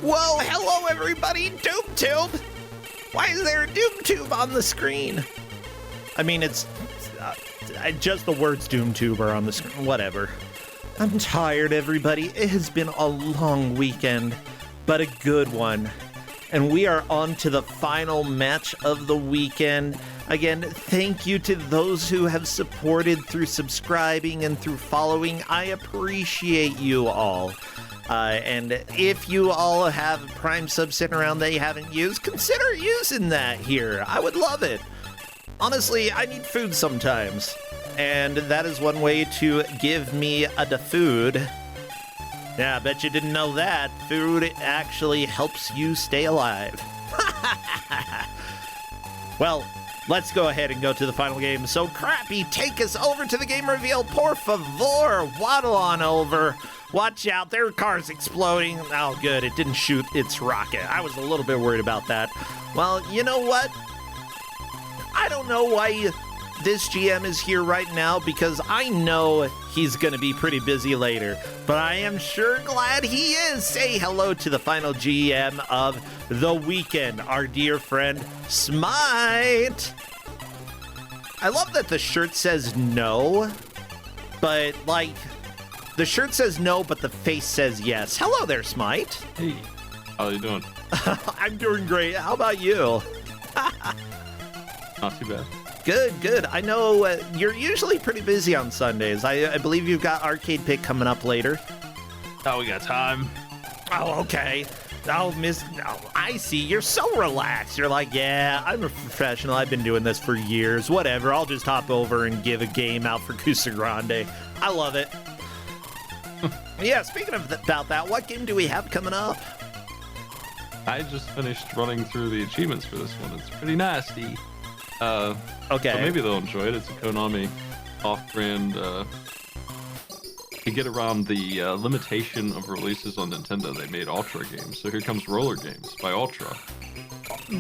Whoa, hello everybody, DoomTube! Why is there a DoomTube on the screen? I mean, it's just the words DoomTube are on the screen, whatever. I'm tired, everybody. It has been a long weekend, but a good one. And we are on to the final match of the weekend. Again, thank you to those who have supported through subscribing and through following. I appreciate you all. And if you all have Prime subs sitting around that you haven't used, consider using that here. I would love it. Honestly, I need food sometimes. And that is one way to give me the food. Yeah, I bet you didn't know that. Food actually helps you stay alive. Well, let's go ahead and go to the final game. So, Crappy, take us over to the game reveal. Por favor, waddle on over. Watch out, their car's exploding. Oh, good, it didn't shoot its rocket. I was a little bit worried about that. Well, you know what? I don't know why this GM is here right now, because I know he's going to be pretty busy later. But I am sure glad he is. Say hello to the final GM of the weekend, our dear friend, Smite. I love that the shirt says no, but like, the shirt says no, but the face says yes. Hello there, Smite. Hey, how are you doing? I'm doing great. How about you? Not too bad. Good, good. I know you're usually pretty busy on Sundays. I believe you've got Arcade Pick coming up later. Oh, we got time. Oh, okay. Oh, I see. You're so relaxed. You're like, yeah, I'm a professional. I've been doing this for years. Whatever. I'll just hop over and give a game out for Kusogrand8. I love it. Yeah, speaking of about that, what game do we have coming up? I just finished running through the achievements for this one. It's pretty nasty. Okay. So maybe they'll enjoy it. It's a Konami off-brand. To get around the limitation of releases on Nintendo, they made Ultra games. So here comes RollerGames by Ultra.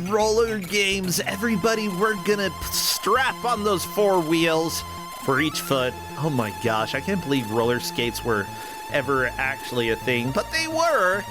RollerGames, everybody, we're gonna strap on those 4 wheels for each foot. Oh my gosh, I can't believe roller skates were ever actually a thing, but they were.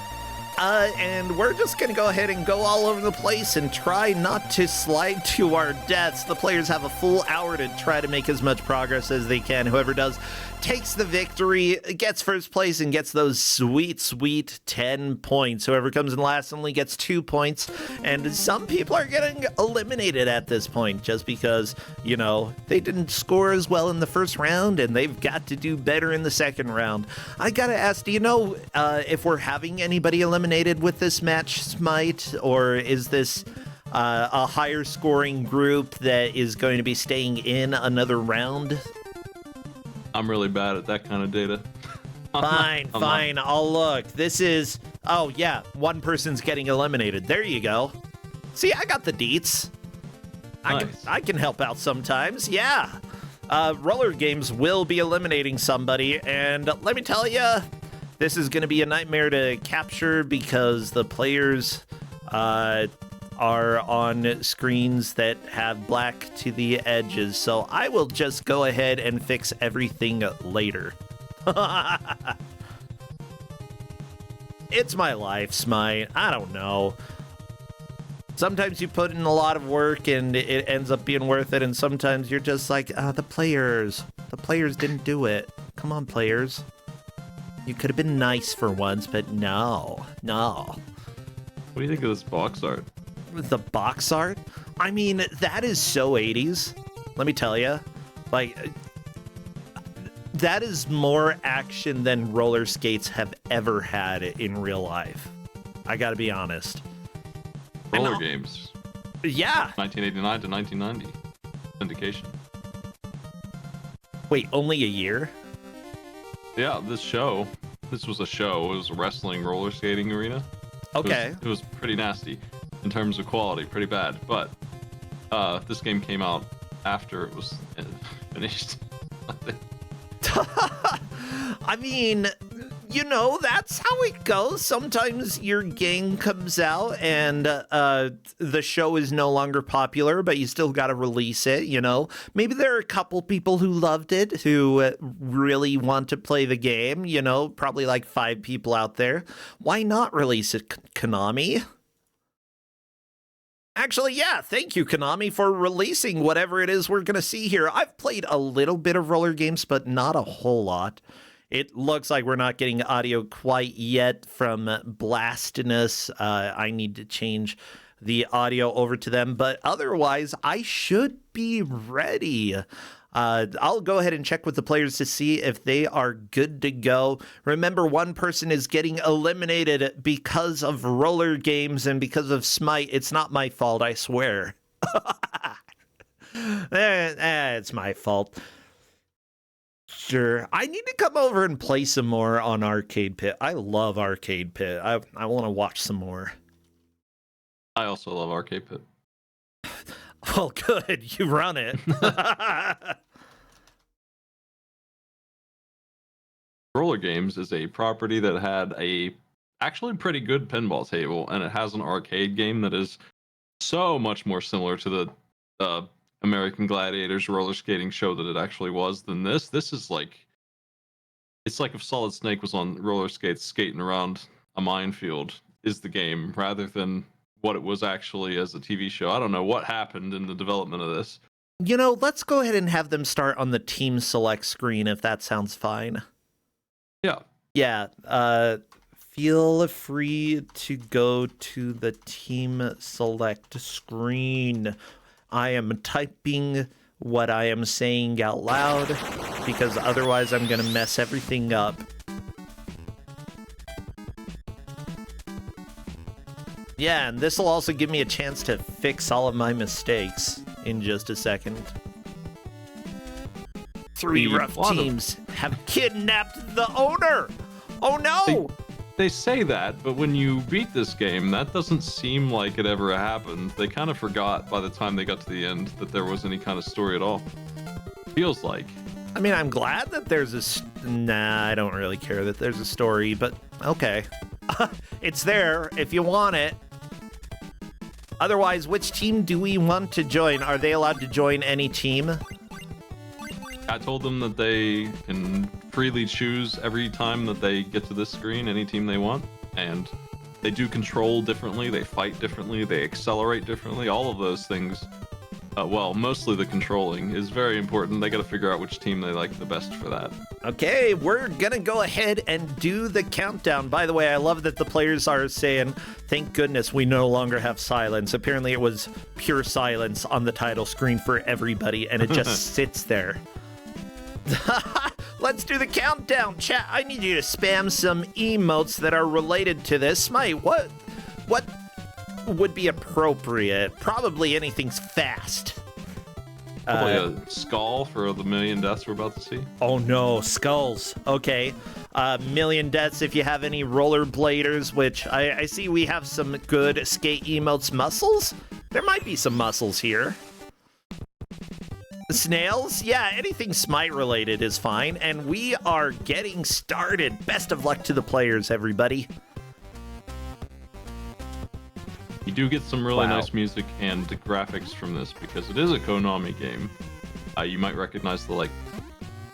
And we're just going to go ahead and go all over the place and try not to slide to our deaths. The players have a full hour to try to make as much progress as they can. Whoever does takes the victory, gets first place, and gets those sweet, sweet 10 points. Whoever comes in last only gets 2 points. And some people are getting eliminated at this point just because, you know, they didn't score as well in the first round and they've got to do better in the second round. I gotta ask, do you know if we're having anybody eliminated with this match, Smite, or is this a higher scoring group that is going to be staying in another round? I'm really bad at that kind of data. Fine, I'll look. This is, oh yeah, one person's getting eliminated. There you go. See, I got the deets. Nice. I can help out sometimes, yeah. RollerGames will be eliminating somebody, and let me tell you, this is going to be a nightmare to capture because the players are on screens that have black to the edges. So I will just go ahead and fix everything later. It's my life, Smite. I don't know. Sometimes you put in a lot of work and it ends up being worth it, and sometimes you're just like, the players didn't do it. Come on, players. You could have been nice for once, but no. What do you think of this box art? The box art? I mean, that is so 80s. Let me tell you. Like, that is more action than roller skates have ever had in real life. I gotta be honest. RollerGames. Yeah. 1989 to 1990. Syndication. Wait, only a year? Yeah, this was a show. It was a wrestling roller skating arena. Okay. It was pretty nasty in terms of quality, pretty bad. But this game came out after it was finished. I mean, you know, that's how it goes. Sometimes your game comes out and the show is no longer popular, but you still got to release it, you know. Maybe there are a couple people who loved it, who really want to play the game, you know, probably like 5 people out there. Why not release it, Konami? Actually, yeah, thank you, Konami, for releasing whatever it is we're going to see here. I've played a little bit of RollerGames, but not a whole lot. It looks like we're not getting audio quite yet from Blastiness. I need to change the audio over to them, but otherwise, I should be ready. I'll go ahead and check with the players to see if they are good to go. Remember, one person is getting eliminated because of RollerGames and because of Smite. It's not my fault, I swear. It's my fault. Sure. I need to come over and play some more on Arcade Pit. I love Arcade Pit. I want to watch some more. I also love Arcade Pit. Well, good. You run it. RollerGames is a property that had a actually pretty good pinball table, and it has an arcade game that is so much more similar to the American Gladiators roller skating show that it actually was than this. This is like, it's like if Solid Snake was on roller skates skating around a minefield is the game, rather than what it was actually as a TV show. I don't know what happened in the development of this. You know, let's go ahead and have them start on the team select screen if that sounds fine. Yeah. Yeah. Feel free to go to the team select screen. I am typing what I am saying out loud because otherwise I'm going to mess everything up. Yeah, and this will also give me a chance to fix all of my mistakes in just a second. 3 rough teams have kidnapped the owner! Oh no! They say that, but when you beat this game, that doesn't seem like it ever happened. They kind of forgot by the time they got to the end that there was any kind of story at all. Feels like. I mean, I'm glad that there's a... Nah, I don't really care that there's a story, but okay. It's there if you want it. Otherwise, which team do we want to join? Are they allowed to join any team? I told them that they can freely choose every time that they get to this screen any team they want, and they do control differently, they fight differently, they accelerate differently. All of those things, well, mostly the controlling is very important. They got to figure out which team they like the best for that. Okay, we're gonna go ahead and do the countdown. By the way, I love that the players are saying, thank goodness we no longer have silence. Apparently it was pure silence on the title screen for everybody, and it just sits there. Let's do the countdown, chat. I need you to spam some emotes that are related to this. Smite, what would be appropriate? Probably anything's fast. Probably a skull for the million deaths we're about to see. Oh no, skulls. Okay. Million deaths if you have any rollerbladers, which I see we have some good skate emotes. Muscles? There might be some muscles here. Snails? Yeah, anything Smite related is fine. And we are getting started. Best of luck to the players, everybody. You do get some really nice music and graphics from this because it is a Konami game. You might recognize the like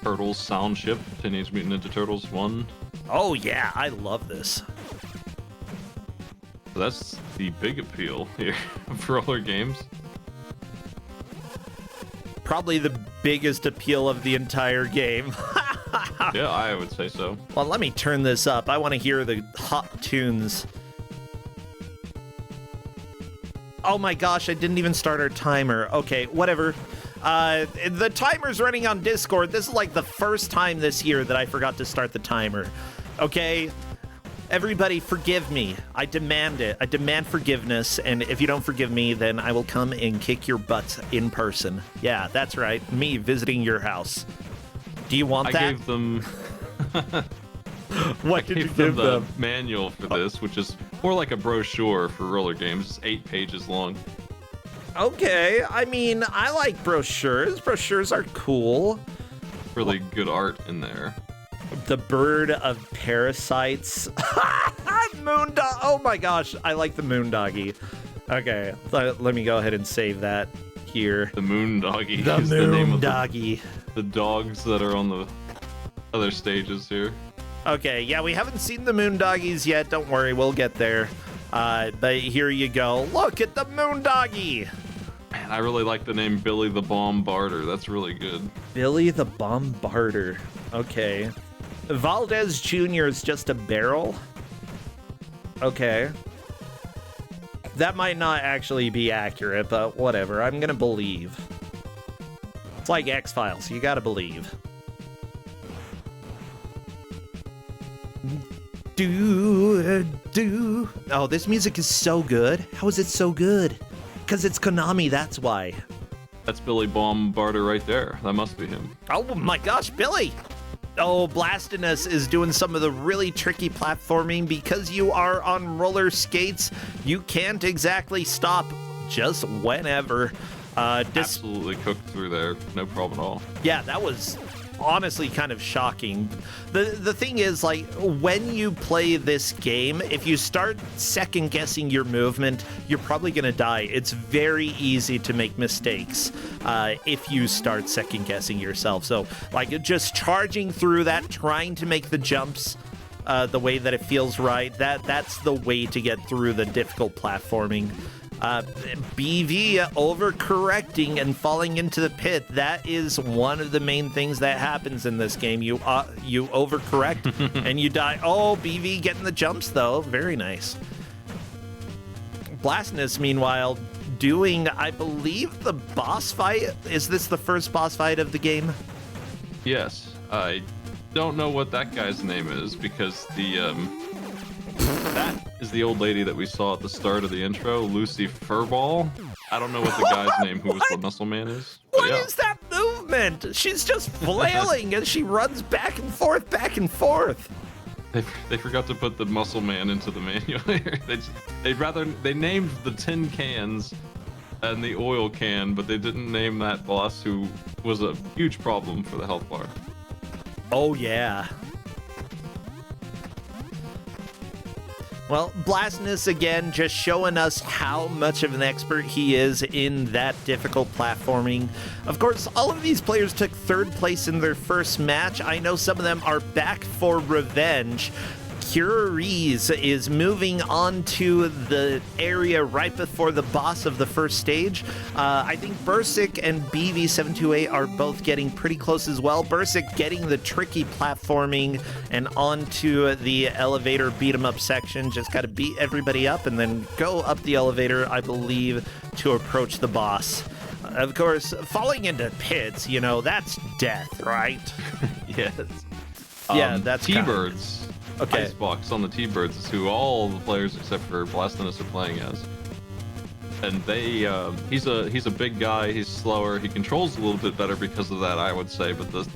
Turtles sound chip, Teenage Mutant Ninja Turtles 1. Oh yeah, I love this. So that's the big appeal here for RollerGames. Probably the biggest appeal of the entire game. Yeah, I would say so. Well, let me turn this up. I want to hear the hot tunes. Oh my gosh, I didn't even start our timer. Okay, whatever. The timer's running on Discord. This is like the first time this year that I forgot to start the timer. Okay? Everybody, forgive me. I demand it. I demand forgiveness, and if you don't forgive me, then I will come and kick your butts in person. Yeah, that's right. Me visiting your house. Do you want that? I gave them... What did you give them? The manual for this, which is more like a brochure for RollerGames. It's 8 pages long. Okay, I mean, I like brochures. Brochures are cool. Really good art in there. The bird of parasites. Moondog. Oh my gosh, I like the moondoggy. Okay, let me go ahead and save that here. The moondoggy. The is the name of moondoggy. the dogs that are on the other stages here. Okay, yeah, we haven't seen the moondoggies yet. Don't worry, we'll get there. But here you go. Look at the moondoggy. Man, I really like the name Billy the Bombarder. That's really good. Billy the Bombarder. Okay. Valdez Jr. is just a barrel. Okay. That might not actually be accurate, but whatever. I'm gonna believe. It's like X-Files. You gotta believe. Do. Oh, this music is so good. How is it so good? Because it's Konami, that's why. That's Billy Bombarder right there. That must be him. Oh my gosh, Billy! Oh, Blastinus is doing some of the really tricky platforming. Because you are on roller skates, you can't exactly stop just whenever. Absolutely cooked through there. No problem at all. Yeah, that was honestly kind of shocking. The thing is, like, when you play this game, if you start second guessing your movement, you're probably gonna die. It's very easy to make mistakes if you start second guessing yourself. So like just charging through that, trying to make the jumps the way that it feels right, that's the way to get through the difficult platforming. BV overcorrecting and falling into the pit. That is one of the main things that happens in this game. You overcorrect and you die. Oh, BV getting the jumps though. Very nice. Blastinus, meanwhile, doing, I believe, the boss fight. Is this the first boss fight of the game? Yes. I don't know what that guy's name is because that is the old lady that we saw at the start of the intro, Lucy Furball. I don't know what the guy's name who was the muscle man is. What is that movement? She's just flailing as she runs back and forth, back and forth. They forgot to put the muscle man into the manual here. They named the tin cans and the oil can, but they didn't name that boss who was a huge problem for the health bar. Oh yeah. Well, Blastinus again just showing us how much of an expert he is in that difficult platforming. Of course, all of these players took third place in their first match. I know some of them are back for revenge. Curies is moving on to the area right before the boss of the first stage. I think Bursic and BV728 are both getting pretty close as well. Bursic getting the tricky platforming and onto the elevator beat 'em up section. Just got to beat everybody up and then go up the elevator, I believe, to approach the boss. Of course, falling into pits, you know, that's death, right? Yes. Yeah, that's T-Birds. Okay. Icebox on the T-Birds is who all the players except for Blastinus are playing as. And they, he's a big guy, he's slower, he controls a little bit better because of that, I would say, but the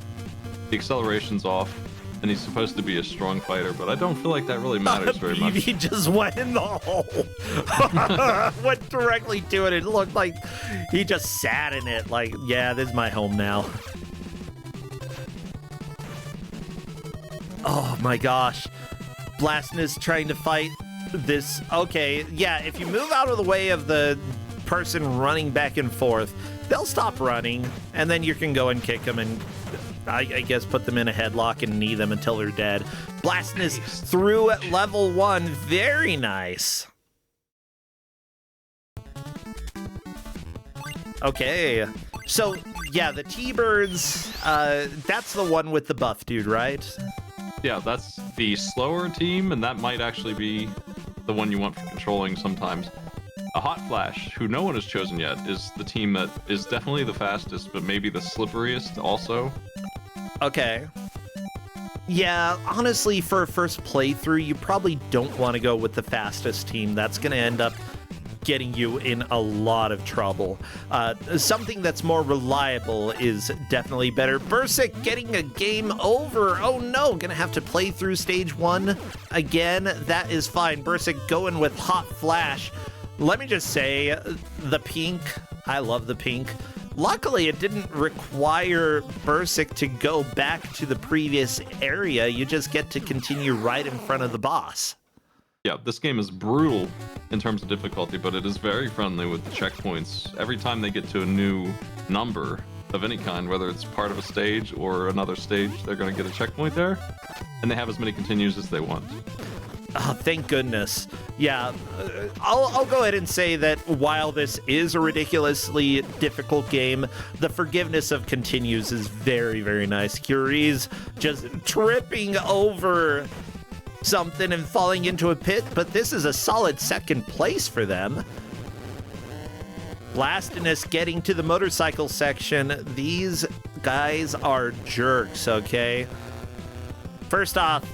acceleration's off, and he's supposed to be a strong fighter, but I don't feel like that really matters very much. He just went in the hole. Went directly to it. It looked like he just sat in it, like, yeah, this is my home now. Oh my gosh. Blastinus trying to fight this. Okay, yeah, if you move out of the way of the person running back and forth, they'll stop running, and then you can go and kick them and, I guess, put them in a headlock and knee them until they're dead. Blastinus through at level 1. Very nice. Okay, so, yeah, the T-Birds, that's the one with the buff dude, right? Yeah, that's the slower team, and that might actually be the one you want for controlling sometimes. A Hot Flash, who no one has chosen yet, is the team that is definitely the fastest, but maybe the slipperiest also. Okay. Yeah, honestly, for a first playthrough, you probably don't want to go with the fastest team. That's going to end up getting you in a lot of trouble. Something that's more reliable is definitely better. Bursic getting a game over. Oh no, gonna have to play through stage 1 again. That is fine. Bursic going with Hot Flash. Let me just say, the pink, I love the pink. Luckily, it didn't require Bursic to go back to the previous area. You just get to continue right in front of the boss. Yeah, this game is brutal in terms of difficulty, but it is very friendly with the checkpoints. Every time they get to a new number of any kind, whether it's part of a stage or another stage, they're going to get a checkpoint there, and they have as many continues as they want. Oh, thank goodness. Yeah, I'll go ahead and say that while this is a ridiculously difficult game, the forgiveness of continues is very, very nice. Curie's just tripping over something and falling into a pit, but this is a solid second place for them. Blastinus getting to the motorcycle section. These guys are jerks, okay? First off,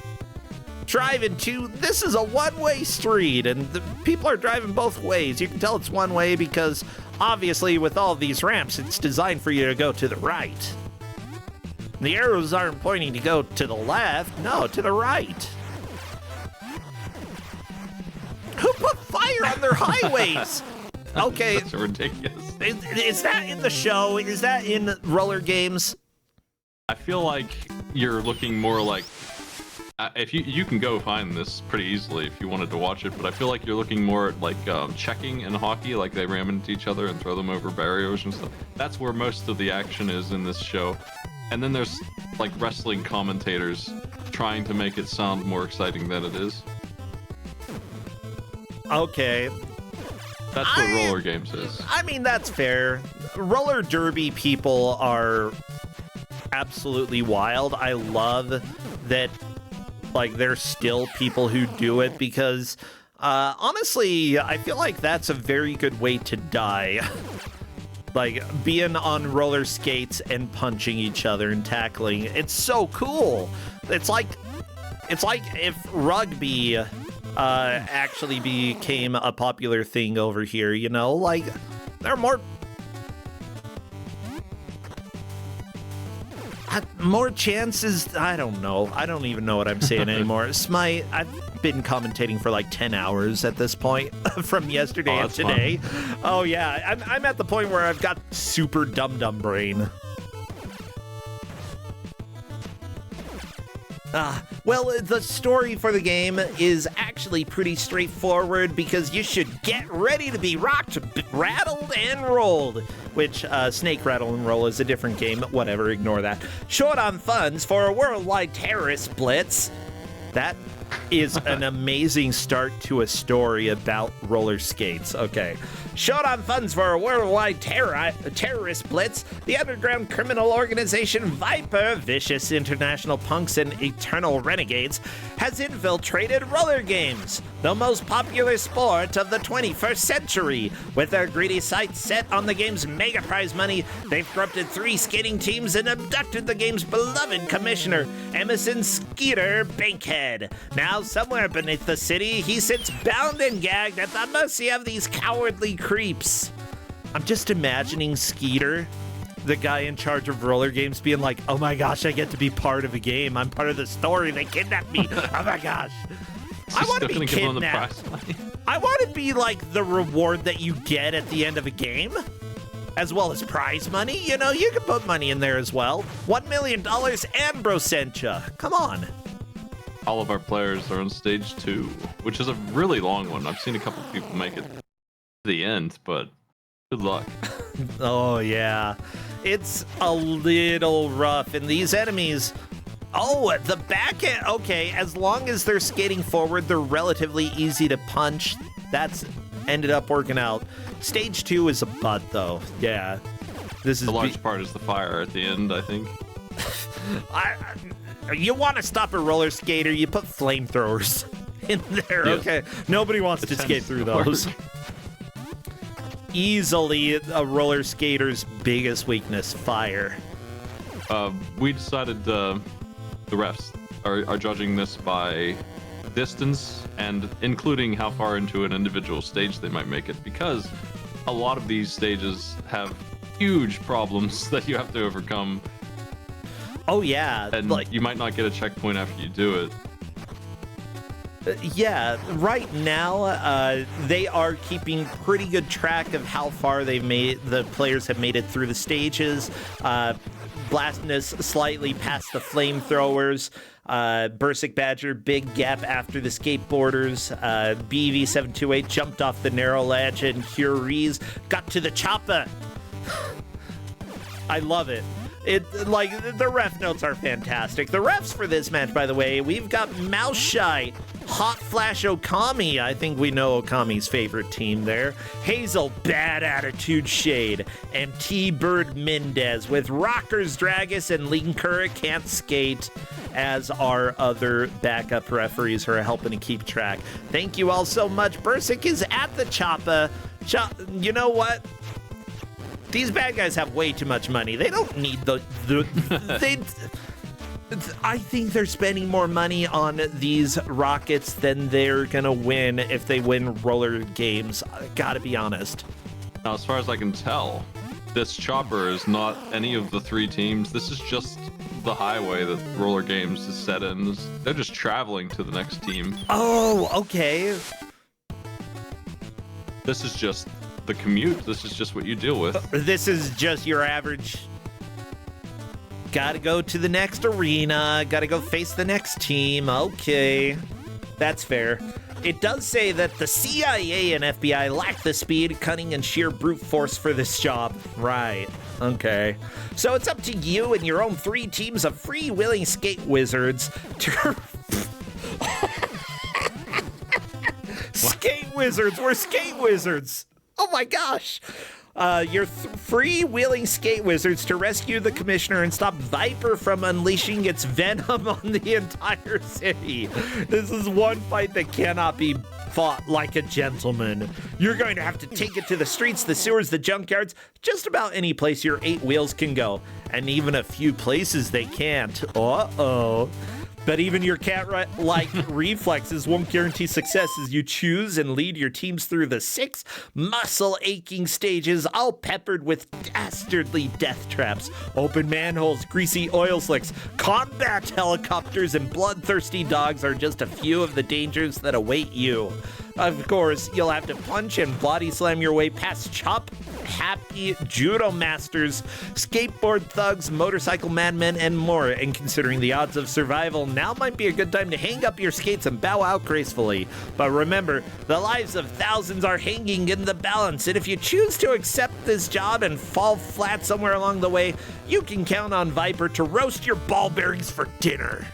driving to, this is a one-way street, and the people are driving both ways. You can tell it's one way because obviously with all these ramps, it's designed for you to go to the right. The arrows aren't pointing to go to the left, no, to the right. Who put fire on their highways? Okay. That's ridiculous. Is that in the show? Is that in RollerGames? I feel like you're looking more like, if you can go find this pretty easily if you wanted to watch it, but I feel like you're looking more at like checking in hockey, like they ram into each other and throw them over barriers and stuff. That's where most of the action is in this show. And then there's like wrestling commentators trying to make it sound more exciting than it is. Okay. That's what RollerGames is. I mean, that's fair. Roller derby people are absolutely wild. I love that, like, there's still people who do it because, honestly, I feel like that's a very good way to die. Like, being on roller skates and punching each other and tackling. It's so cool. It's like if rugby actually became a popular thing over here, you know? Like, there are more chances. I don't know. I don't even know what I'm saying anymore. I've been commentating for like 10 hours at this point from yesterday and today. Fun. Oh yeah, I'm at the point where I've got super dum-dum brain. Well, the story for the game is actually pretty straightforward because you should get ready to be rocked, rattled, and rolled. Which, Snake Rattle and Roll is a different game. Whatever, ignore that. Short on funds for a worldwide terrorist blitz. That is an amazing start to a story about roller skates. Okay. Short on funds for a worldwide terrorist blitz, the underground criminal organization Viper, vicious international punks and eternal renegades, has infiltrated RollerGames, the most popular sport of the 21st century. With their greedy sights set on the game's mega prize money, they've corrupted 3 skating teams and abducted the game's beloved commissioner, Emerson Skeeter Bankhead. Now, somewhere beneath the city, he sits bound and gagged at the mercy of these cowardly creeps. I'm just imagining Skeeter, the guy in charge of RollerGames, being like, oh my gosh, I get to be part of a game. I'm part of the story. They kidnapped me. Oh my gosh. I want to be kidnapped. I want to be like the reward that you get at the end of a game, as well as prize money. You know, you can put money in there as well. $1 million and Brosentia. Come on. All of our players are on stage 2, which is a really long one. I've seen a couple of people make it to the end, but good luck. Oh, yeah. It's a little rough, and these enemies... Oh, the back end... Okay, as long as they're skating forward, they're relatively easy to punch. That's ended up working out. Stage 2 is a butt, though. Yeah. This is... The large part is the fire at the end, I think. You want to stop a roller skater, you put flamethrowers in there, yes. Okay? Nobody wants to skate through those. Easily a roller skater's biggest weakness, fire. We decided the refs are judging this by distance and including how far into an individual stage they might make it, because a lot of these stages have huge problems that you have to overcome. Oh yeah, and like, you might not get a checkpoint after you do it. Yeah, right now they are keeping pretty good track of how far the players have made it through the stages. Blastness slightly past the flamethrowers. Bursic Badger, big gap after the skateboarders. BV728 jumped off the narrow ledge, and Curies got to the chopper. I love it. The ref notes are fantastic. The refs for this match, by the way, we've got Mouse Shy, Hot Flash Okami. I think we know Okami's favorite team there. Hazel, Bad Attitude Shade, and T-Bird Mendez with Rockers Dragus and Linkura Can't Skate as our other backup referees who are helping to keep track. Thank you all so much. Bursic is at the choppa. You know what? These bad guys have way too much money. They don't need I think they're spending more money on these rockets than they're gonna win if they win roller games. Gotta be honest. Now, as far as I can tell, this chopper is not any of the three teams. This is just the highway that Roller Games is set in. They're just traveling to the next team. Oh, okay. This is just the commute. This is just what you deal with. This is just your average. Gotta go to the next arena. Gotta go face the next team. Okay. That's fair. It does say that the CIA and FBI lack the speed, cunning, and sheer brute force for this job. Right. Okay. So it's up to you and your own 3 teams of free-willing skate wizards to... Skate wizards! We're skate wizards! Oh my gosh! Your free-wheeling skate wizards to rescue the commissioner and stop Viper from unleashing its venom on the entire city. This is one fight that cannot be fought like a gentleman. You're going to have to take it to the streets, the sewers, the junkyards, just about any place your 8 wheels can go. And even a few places they can't. Uh-oh. But even your cat-like reflexes won't guarantee success as you choose and lead your teams through the 6 muscle-aching stages, all peppered with dastardly death traps, open manholes, greasy oil slicks, combat helicopters, and bloodthirsty dogs are just a few of the dangers that await you. Of course, you'll have to punch and body slam your way past chop-happy judo masters, skateboard thugs, motorcycle madmen, and more. And considering the odds of survival, now might be a good time to hang up your skates and bow out gracefully. But remember, the lives of thousands are hanging in the balance, and if you choose to accept this job and fall flat somewhere along the way, you can count on Viper to roast your ball bearings for dinner.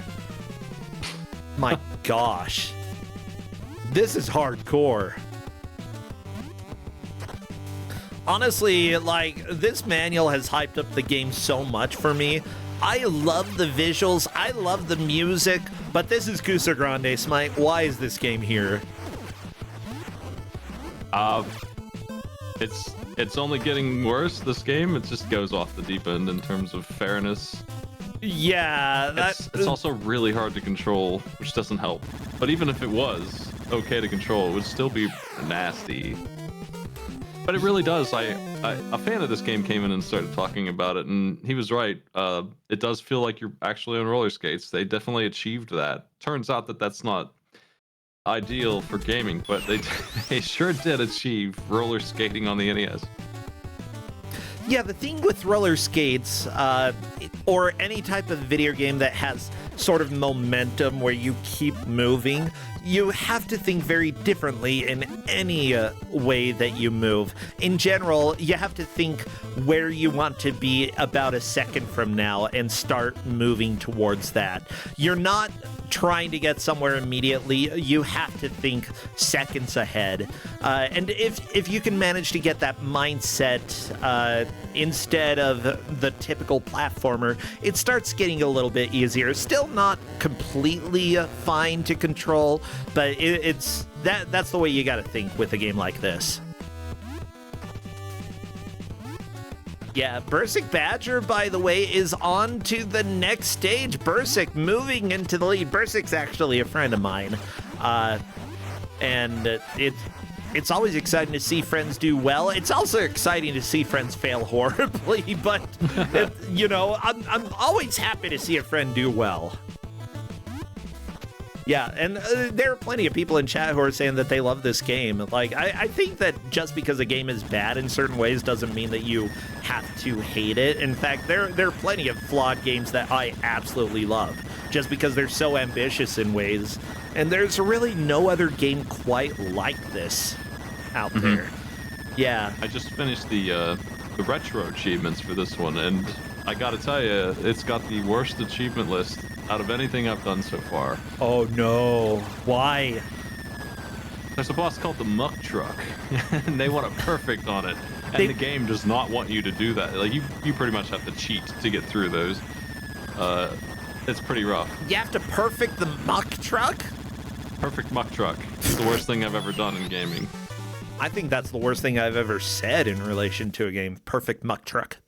My gosh. This is hardcore. Honestly, this manual has hyped up the game so much for me. I love the visuals, I love the music, but this is Kusogrand8, Smite. Why is this game here? It's only getting worse, this game. It just goes off the deep end in terms of fairness. Yeah, it's also really hard to control, which doesn't help. But even if it was okay to control, it would still be nasty. But it really does. A fan of this game came in and started talking about it, and he was right. It does feel like you're actually on roller skates. They definitely achieved that. Turns out that that's not ideal for gaming, but they sure did achieve roller skating on the NES. Yeah, the thing with roller skates, or any type of video game that has sort of momentum where you keep moving, you have to think very differently in any way that you move. In general, you have to think where you want to be about a second from now and start moving towards that. You're not trying to get somewhere immediately. You have to think seconds ahead. And if you can manage to get that mindset instead of the typical platformer, it starts getting a little bit easier. Still not completely fine to control, but that's the way you gotta think with a game like this. Yeah, Bursic Badger, by the way, is on to the next stage. Bursic moving into the lead. Bursic's actually a friend of mine. And it's always exciting to see friends do well. It's also exciting to see friends fail horribly, but, I'm always happy to see a friend do well. Yeah, and there are plenty of people in chat who are saying that they love this game. Like, I think that just because a game is bad in certain ways doesn't mean that you have to hate it. In fact, there are plenty of flawed games that I absolutely love, just because they're so ambitious in ways. And there's really no other game quite like this out there. Yeah. I just finished the retro achievements for this one, and I gotta tell you, it's got the worst achievement list out of anything I've done so far. Oh no, why? There's a boss called the Muck Truck, and they want a perfect on it, and the game does not want you to do that. Like, you pretty much have to cheat to get through those. It's pretty rough. You have to perfect the Muck Truck? Perfect Muck Truck. It's the worst thing I've ever done in gaming. I think that's the worst thing I've ever said in relation to a game. Perfect Muck Truck.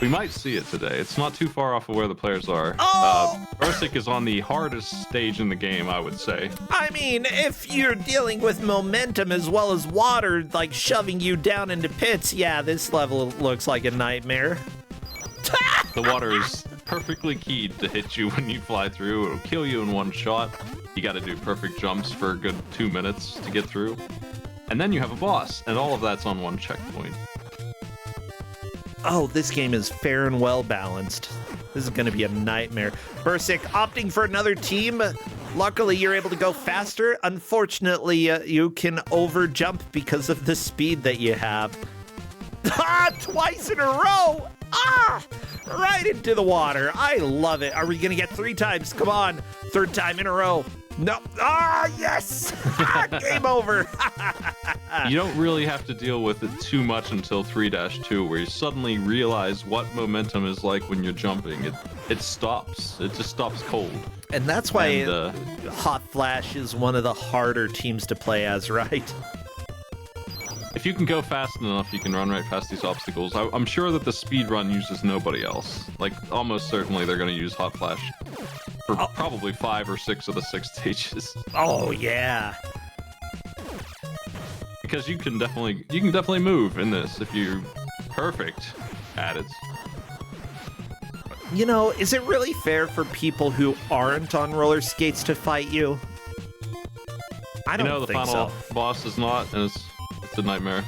We might see it today. It's not too far off of where the players are. Oh! Ursic is on the hardest stage in the game, I would say. I mean, if you're dealing with momentum as well as water, like shoving you down into pits, yeah, this level looks like a nightmare. The water is perfectly keyed to hit you when you fly through. It'll kill you in one shot. You gotta do perfect jumps for a good 2 minutes to get through. And then you have a boss, and all of that's on one checkpoint. Oh, this game is fair and well balanced. This is going to be a nightmare. Bursic opting for another team. Luckily, you're able to go faster. Unfortunately, you can overjump because of the speed that you have. Ah, twice in a row. Ah, right into the water. I love it. Are we going to get 3 times? Come on. 3rd time in a row. No. Ah, yes. Game over. You don't really have to deal with it too much until 3-2, where you suddenly realize what momentum is like when you're jumping. It stops. It just stops cold. And that's why Hot Flash is one of the harder teams to play as, right? If you can go fast enough, you can run right past these obstacles. I'm sure that the speed run uses nobody else. Like, almost certainly they're going to use Hot Flash for probably 5 or 6 of the 6 stages. Oh, yeah. Because you can definitely move in this if you're perfect at it. You know, is it really fair for people who aren't on roller skates to fight you? I don't think so. The final boss is not, and it's a nightmare.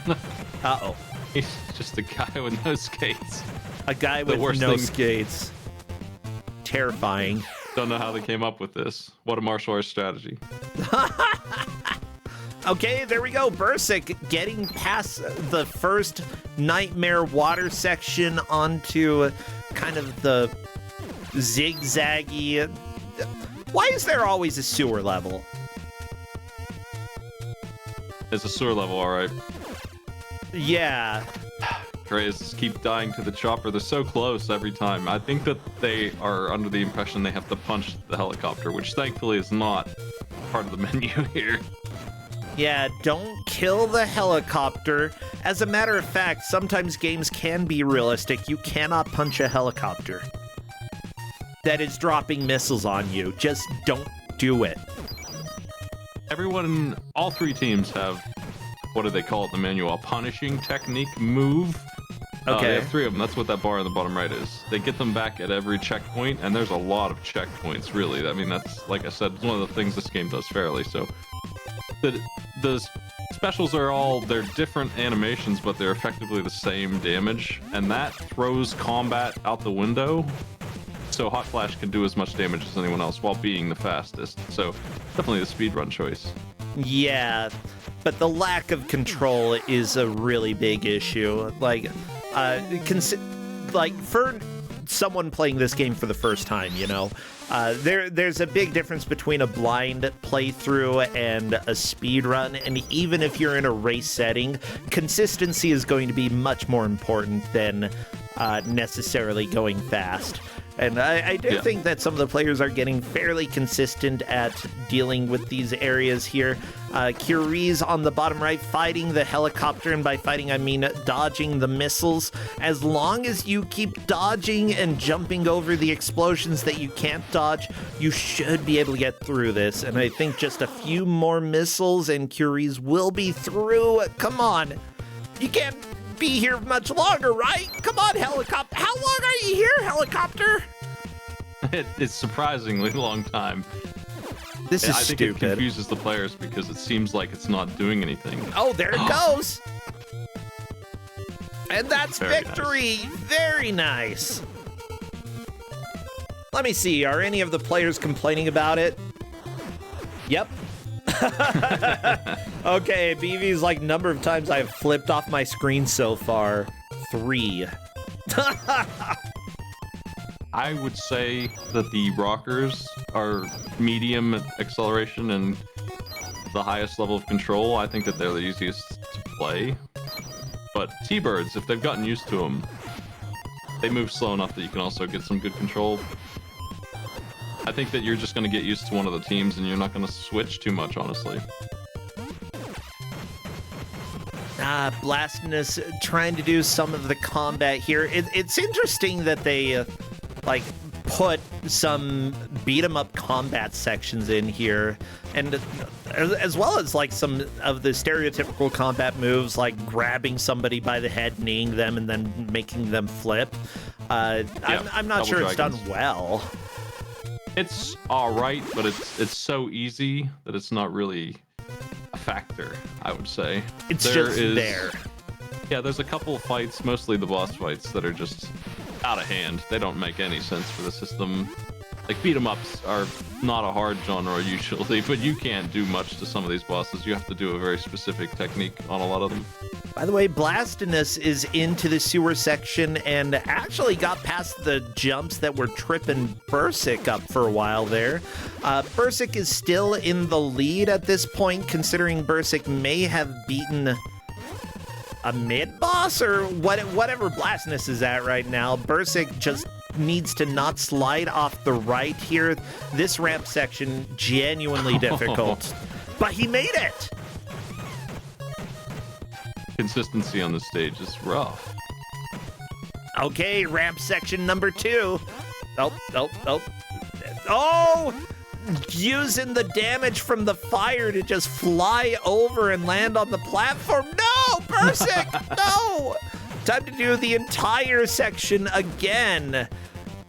Uh-oh. He's just a guy with no skates. A guy with no skates. Terrifying. Don't know how they came up with this. What a martial arts strategy. Okay, there we go. Bursic getting past the first nightmare water section onto kind of the zigzaggy. Why is there always a sewer level? It's a sewer level, all right. Yeah. Craze keep dying to the chopper. They're so close every time. I think that they are under the impression they have to punch the helicopter, which thankfully is not part of the menu here. Yeah, don't kill the helicopter. As a matter of fact, sometimes games can be realistic. You cannot punch a helicopter that is dropping missiles on you. Just don't do it. All 3 teams have, what do they call it in the manual? A punishing technique move. Okay. They have 3 of them. That's what that bar in the bottom right is. They get them back at every checkpoint, and there's a lot of checkpoints, really. I mean, that's, like I said, one of the things this game does fairly. So the specials they're different animations, but they're effectively the same damage, and that throws combat out the window. So Hot Flash can do as much damage as anyone else while being the fastest. So definitely the speedrun choice. Yeah, but the lack of control is a really big issue. Like, for someone playing this game for the first time, you know, there's a big difference between a blind playthrough and a speed run, and even if you're in a race setting, consistency is going to be much more important than necessarily going fast. And I do think that some of the players are getting fairly consistent at dealing with these areas here. Curie's on the bottom right fighting the helicopter, and by fighting I mean dodging the missiles. As long as you keep dodging and jumping over the explosions that you can't dodge, you should be able to get through this. And I think just a few more missiles and Curie's will be through. Come on. You can't be here much longer, right? Come on, helicopter. How long are you here, helicopter? It's surprisingly long time. This is I think stupid. it confuses the players because it seems like it's not doing anything. Oh, there it goes. And that's Very victory. Very nice. Let me see. Are any of the players complaining about it? Yep. Okay, BV's like number of times I've flipped off my screen so far. 3. I would say that the rockers are medium acceleration and the highest level of control. I think that they're the easiest to play. But T-Birds, if they've gotten used to them, they move slow enough that you can also get some good control. I think that you're just going to get used to one of the teams and you're not going to switch too much, honestly. Blastinus trying to do some of the combat here. It's interesting that they like put some beat 'em up combat sections in here, and as well as like some of the stereotypical combat moves, like grabbing somebody by the head, kneeing them, and then making them flip. I'm not sure it's done well. It's all right, but it's so easy that it's not really a factor, I would say. It's there. Yeah, there's a couple of fights, mostly the boss fights, that are just out of hand. They don't make any sense for the system. Like, beat 'em ups are not a hard genre usually, but you can't do much to some of these bosses. You have to do a very specific technique on a lot of them. By the way, Blastinus is into the sewer section and actually got past the jumps that were tripping Bursic up for a while there. Bursic is still in the lead at this point, considering Bursic may have beaten a mid-boss or whatever Blastinus is at right now. Bursic just needs to not slide off the right here. This ramp section, genuinely difficult. But he made it! Consistency on the stage is rough. Okay, ramp section number 2. Oh! Using the damage from the fire to just fly over and land on the platform. No, Bursic! No! Time to do the entire section again.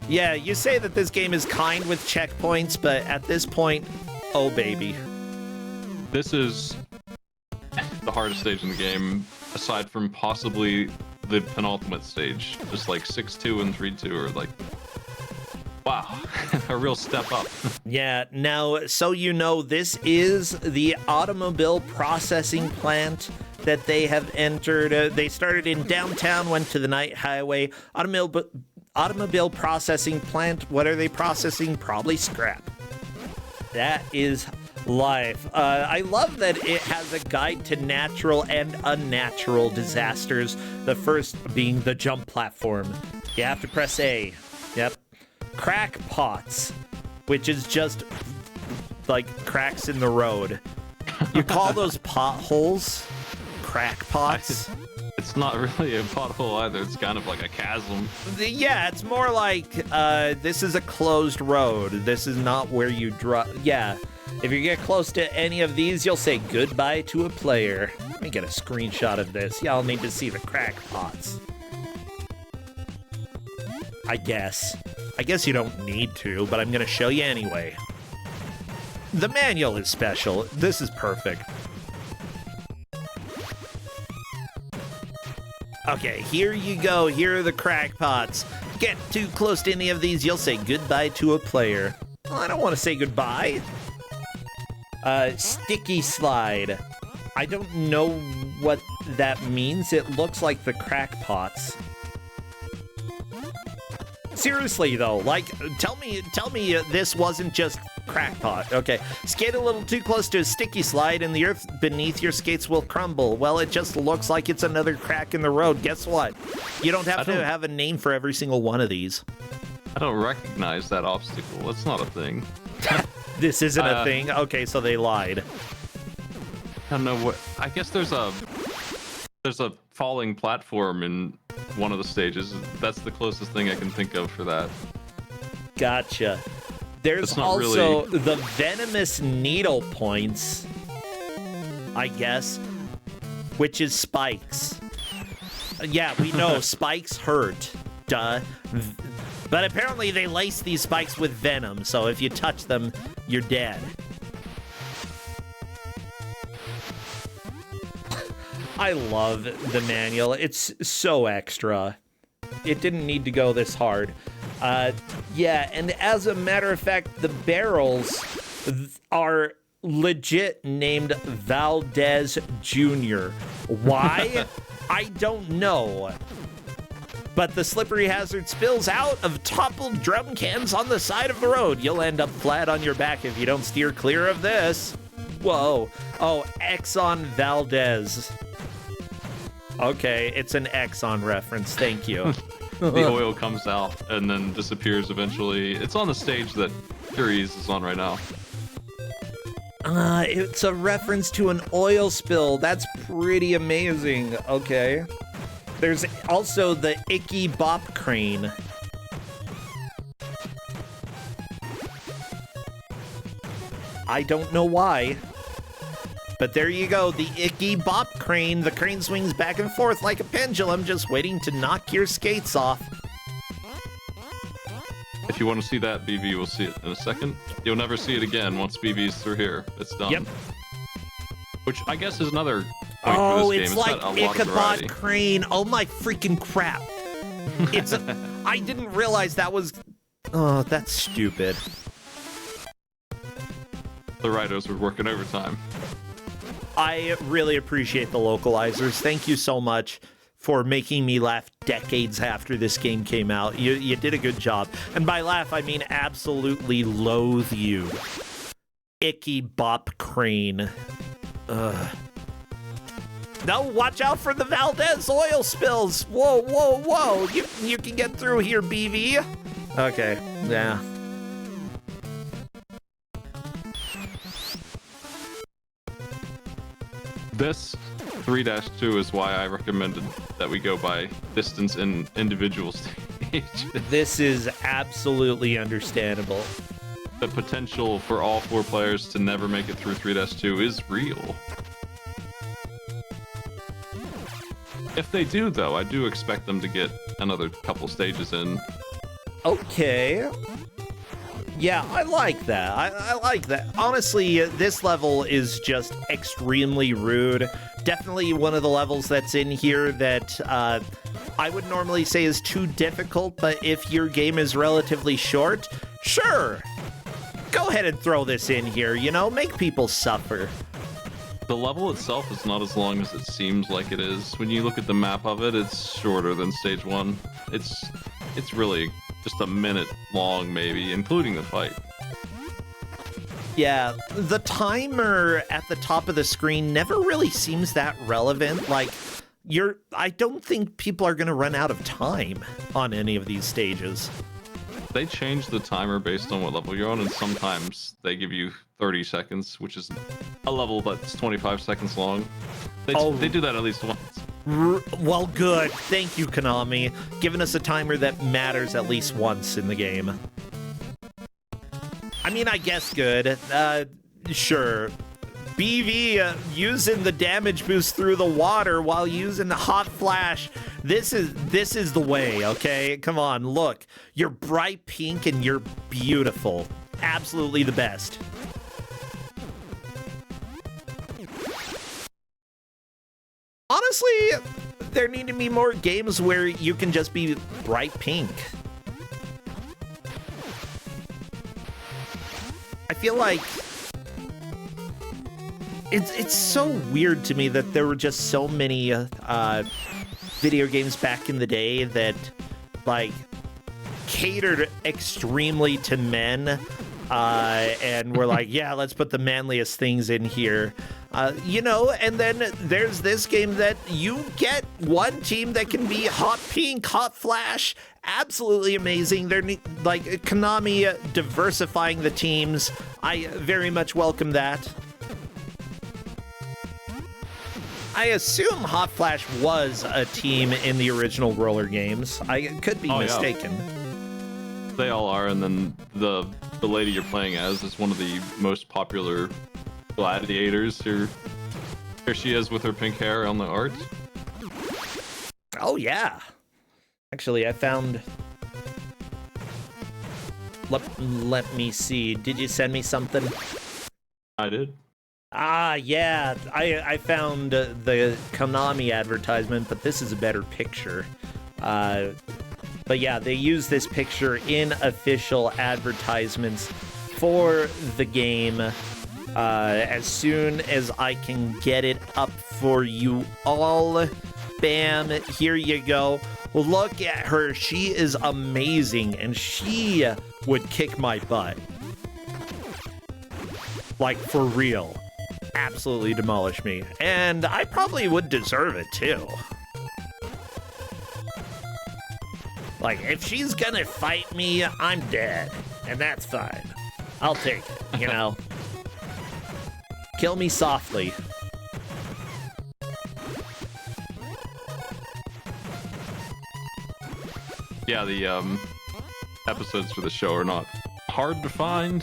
Yeah, you say that this game is kind with checkpoints, but at this point, oh baby. This is the hardest stage in the game, aside from possibly the penultimate stage. Just like 6-2 and 3-2 are like, wow, a real step up. Yeah, now, so you know, this is the automobile processing plant that they have entered. They started in downtown, went to the night highway. Automobile processing plant. What are they processing? Probably scrap. That is life. I love that it has a guide to natural and unnatural disasters. The first being the jump platform. You have to press A. Yep. Crack pots, which is just like cracks in the road. You call those potholes crack pots? It's not really a pothole either. It's kind of like a chasm. Yeah, it's more like this is a closed road. This is not where you drop. Yeah, if you get close to any of these, you'll say goodbye to a player. Let me get a screenshot of this. Y'all need to see the crack pots. I guess you don't need to, but I'm gonna show you anyway. The manual is special. This is perfect. Okay, here you go. Here are the crackpots. Get too close to any of these, you'll say goodbye to a player. Well, I don't want to say goodbye. Sticky slide. I don't know what that means. It looks like the crackpots. Seriously though, like, tell me this wasn't just crackpot. Okay, skate a little too close to a sticky slide and the earth beneath your skates will crumble. Well, it just looks like it's another crack in the road. Guess what? You don't have to have a name for every single one of these. I don't recognize that obstacle. That's not a thing. This isn't a thing? Okay, so they lied. I don't know what. I guess there's a falling platform in one of the stages. That's the closest thing I can think of for that. Gotcha. There's also the venomous needle points, I guess, which is spikes. Yeah, we know spikes hurt. Duh. But apparently they lace these spikes with venom, so if you touch them, you're dead. I love the manual. It's so extra. It didn't need to go this hard. Yeah, and as a matter of fact, the barrels are legit named Valdez Jr. Why? I don't know. But the slippery hazard spills out of toppled drum cans on the side of the road. You'll end up flat on your back if you don't steer clear of this. Whoa. Oh, Exxon Valdez. Okay, it's an Exxon reference. Thank you. The oil comes out and then disappears eventually. It's on the stage that Curious is on right now. It's a reference to an oil spill. That's pretty amazing. Okay. There's also the Icky Bop Crane. I don't know why. But there you go, the Icky Bop Crane. The crane swings back and forth like a pendulum, just waiting to knock your skates off. If you want to see that, BB will see it in a second. You'll never see it again once BB's through here. It's done. Yep. Which I guess is another point oh, for this game. it's like got a lot of Ichabod variety. Crane. Oh my freaking crap. It's I didn't realize that was... Oh, that's stupid. The writers were working overtime. I really appreciate the localizers. Thank you so much for making me laugh decades after this game came out. You did a good job. And by laugh, I mean absolutely loathe you. Icky Bop Crane. Ugh. No, watch out for the Valdez oil spills. Whoa, whoa, whoa. You can get through here, BV. Okay, yeah. This 3-2 is why I recommended that we go by distance in individual stage. This is absolutely understandable. The potential for all 4 players to never make it through 3-2 is real. If they do, though, I do expect them to get another couple stages in. Okay. Yeah, I like that. I like that. Honestly, this level is just extremely rude. Definitely one of the levels that's in here that I would normally say is too difficult, but if your game is relatively short, sure. Go ahead and throw this in here, you know? Make people suffer. The level itself is not as long as it seems like it is. When you look at the map of it, it's shorter than stage 1. It's really just a minute long, maybe, including the fight. Yeah, the timer at the top of the screen never really seems that relevant. Like, I don't think people are going to run out of time on any of these stages. They change the timer based on what level you're on, and sometimes they give you 30 seconds, which is a level that's 25 seconds long. They do that at least once. Well, good. Thank you, Konami. Giving us a timer that matters at least once in the game. I mean, I guess good. Sure. BV using the damage boost through the water while using the hot flash. This is the way, okay? Come on, look. You're bright pink and you're beautiful. Absolutely the best. Honestly, there need to be more games where you can just be bright pink. I feel like it's so weird to me that there were just so many video games back in the day that like catered extremely to men and we're like, yeah, let's put the manliest things in here. You know, and then there's this game that you get one team that can be hot pink, hot flash, absolutely amazing. They're like Konami diversifying the teams. I very much welcome that. I assume Hot Flash was a team in the original Roller games. I could be mistaken. Yeah. They all are, and then the lady you're playing as is one of the most popular gladiators. Here she is with her pink hair on the art. Oh yeah. Actually, I found Let me see. Did you send me something? I did. Ah, yeah. I found the Konami advertisement, but this is a better picture. But yeah, they use this picture in official advertisements for the game. As soon as I can get it up for you all, bam, here you go. Look at her. She is amazing, and she would kick my butt. Like, for real. Absolutely demolish me. And I probably would deserve it, too. Like, if she's gonna fight me, I'm dead. And that's fine. I'll take it, you know? Kill me softly. Yeah, the episodes for the show are not hard to find.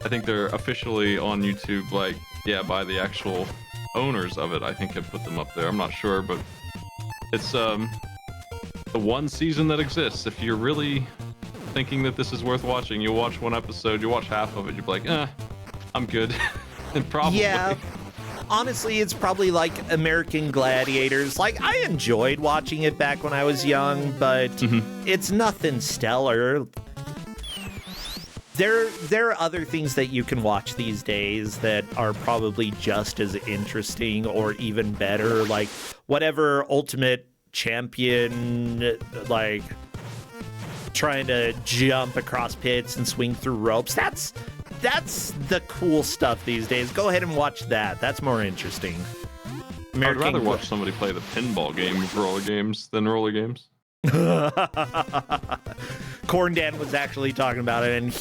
I think they're officially on YouTube, like, yeah, by the actual owners of it. I think have put them up there. I'm not sure, but it's the one season that exists. If you're really thinking that this is worth watching, you'll watch one episode, you watch half of it, you'll be like, I'm good. And probably. Yeah. Honestly, it's probably like American Gladiators. Like, I enjoyed watching it back when I was young, but it's nothing stellar. There are other things that you can watch these days that are probably just as interesting or even better. Like, whatever Ultimate Champion, like, trying to jump across pits and swing through ropes. That's the cool stuff these days. Go ahead and watch that. That's more interesting. I'd rather watch somebody play the pinball game of RollerGames than RollerGames. Corndan was actually talking about it, and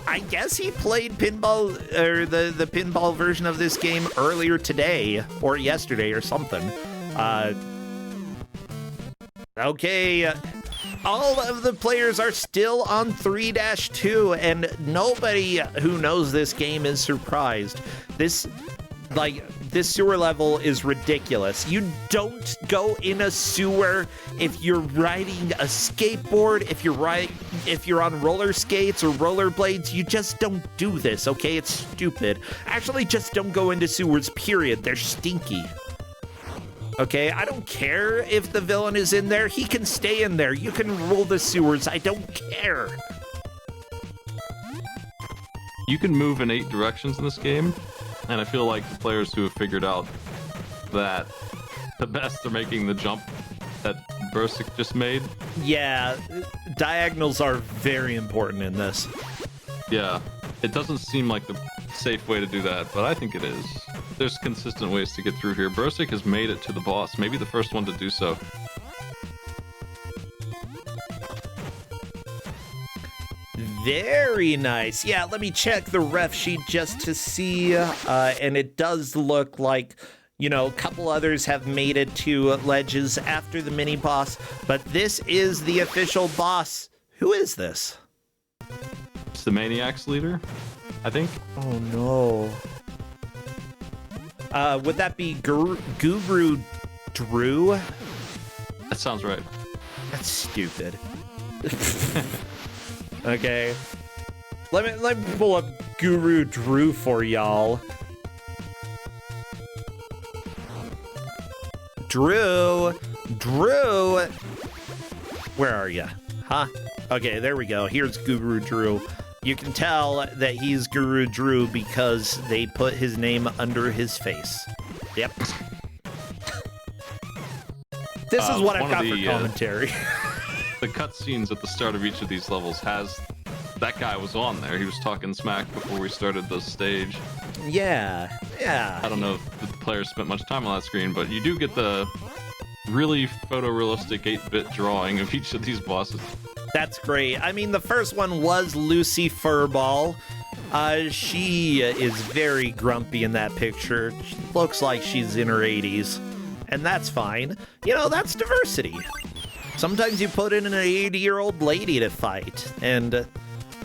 I guess he played pinball, or the pinball version of this game earlier today, or yesterday, or something. Okay. All of the players are still on 3-2, and nobody who knows this game is surprised. This sewer level is ridiculous. You don't go in a sewer if you're riding a skateboard, if you're on roller skates or rollerblades. You just don't do this, okay? It's stupid. Actually, just don't go into sewers, period. They're stinky. Okay, I don't care if the villain is in there. He can stay in there. You can rule the sewers. I don't care. You can move in 8 directions in this game, and I feel like the players who have figured out that the best are making the jump that Bursic just made. Yeah, diagonals are very important in this. Yeah, it doesn't seem like the safe way to do that, but I think it is. There's consistent ways to get through here. Bursic has made it to the boss, maybe the first one to do so. Very nice. Yeah, let me check the ref sheet just to see, and it does look like, you know, a couple others have made it to ledges after the mini boss, but this is the official boss. Who is this? It's the Maniacs leader, I think. Oh no. Would that be Guru Drew? That sounds right. That's stupid. Okay. Let me pull up Guru Drew for y'all. Drew! Where are you? Huh? Okay, there we go. Here's Guru Drew. You can tell that he's Guru Drew because they put his name under his face. Yep. This is what I've got for commentary. The cutscenes at the start of each of these levels has... That guy was on there. He was talking smack before we started the stage. Yeah. I don't know if the players spent much time on that screen, but you do get the really photorealistic 8-bit drawing of each of these bosses. That's great. I mean, the first one was Lucy Furball. She is very grumpy in that picture. She looks like she's in her 80s. And that's fine. You know, that's diversity. Sometimes you put in an 80-year-old lady to fight, and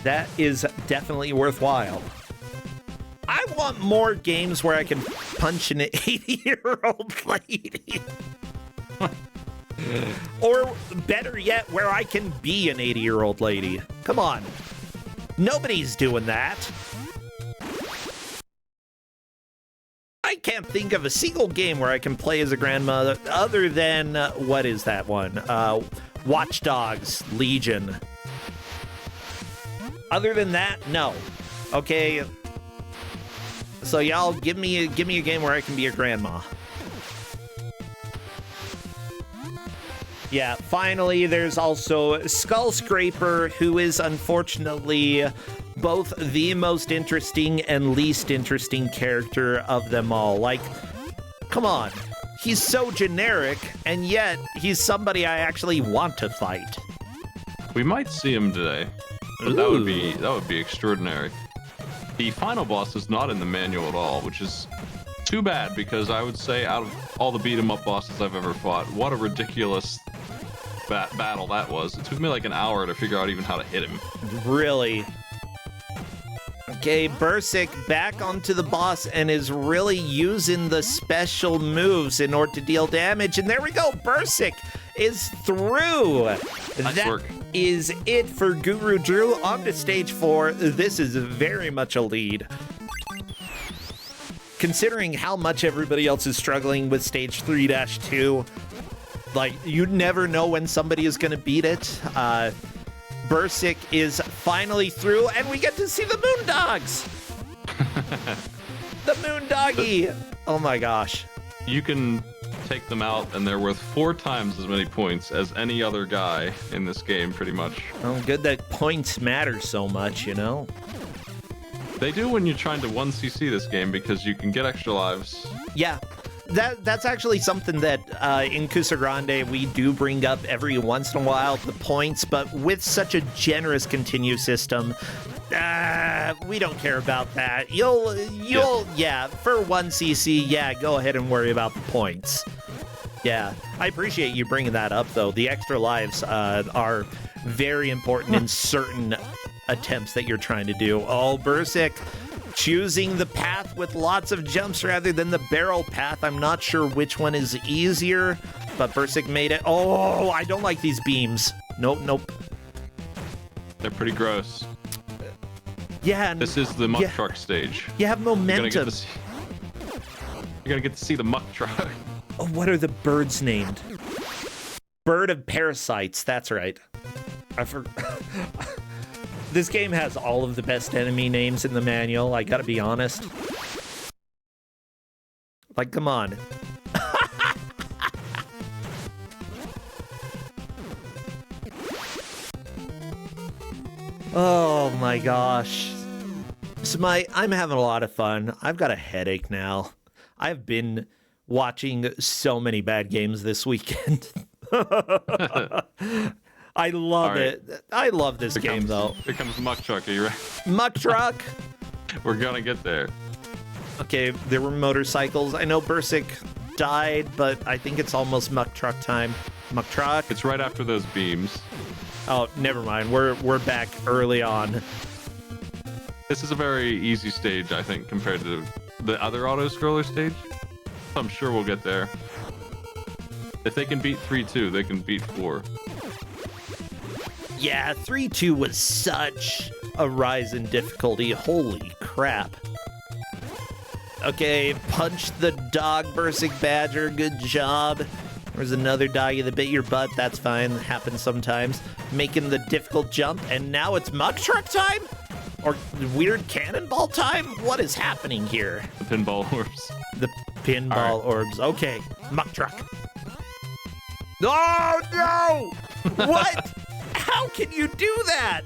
that is definitely worthwhile. I want more games where I can punch an 80-year-old lady. Or better yet, where I can be an 80-year-old lady. Come on. Nobody's doing that. I can't think of a single game where I can play as a grandmother other than, what is that one? Watch Dogs Legion. Other than that, no. Okay. So y'all give me a game where I can be a grandma. Yeah, finally, there's also Skull Scraper, who is unfortunately both the most interesting and least interesting character of them all. Like, come on. He's so generic, and yet he's somebody I actually want to fight. We might see him today. But that would be extraordinary. The final boss is not in the manual at all, which is too bad, because I would say out of all the beat-em-up bosses I've ever fought, what a ridiculous battle that was. It took me like an hour to figure out even how to hit him. Really? Okay, Bursik back onto the boss and is really using the special moves in order to deal damage. And there we go, Bursik is through. Nice work. Is it for Guru Drew on to stage 4. This is very much a lead. Considering how much everybody else is struggling with stage 3-2, like, you never know when somebody is going to beat it. Bursik is finally through, and we get to see the Moondogs. The Moondoggy. Oh my gosh. You can take them out, and they're worth 4 times as many points as any other guy in this game, pretty much. Oh, good that points matter so much, you know? They do when you're trying to 1cc this game, because you can get extra lives. Yeah. That's actually something that in Kusogrand8 we do bring up every once in a while, the points, but with such a generous continue system, we don't care about that. Yeah, for 1cc, yeah, go ahead and worry about the points. Yeah, I appreciate you bringing that up, though. The extra lives are very important in certain attempts that you're trying to do. Oh, Bursik choosing the path with lots of jumps rather than the barrel path. I'm not sure which one is easier, but Bursik made it. Oh, I don't like these beams. Nope. They're pretty gross. Yeah. This is the muck truck stage. You have momentum. You're gonna get to see the muck truck. Oh, what are the birds named? Bird of Parasites. That's right. I forgot. This game has all of the best enemy names in the manual, I gotta be honest. Like, come on. Oh my gosh. So I'm having a lot of fun. I've got a headache now. I've been watching so many bad games this weekend. I love it. I love this game, though. Here comes Muck Truck. Are you ready? Muck Truck. We're gonna get there. Okay, there were motorcycles. I know Bursik died, but I think it's almost Muck Truck time. Muck Truck. It's right after those beams. Oh, never mind. We're back early on. This is a very easy stage, I think, compared to the other auto-scroller stage. I'm sure we'll get there. If they can beat 3-2, they can beat 4. Yeah, 3-2 was such a rise in difficulty. Holy crap. Okay, punch the dog, Bursik Badger. Good job. There's another doggy that bit your butt. That's fine. Happens sometimes. Making the difficult jump, and now it's Muck Truck time? Or weird cannonball time? What is happening here? The pinball orbs. The pinball orbs. Okay, Muck Truck. Oh, no! What? How can you do that?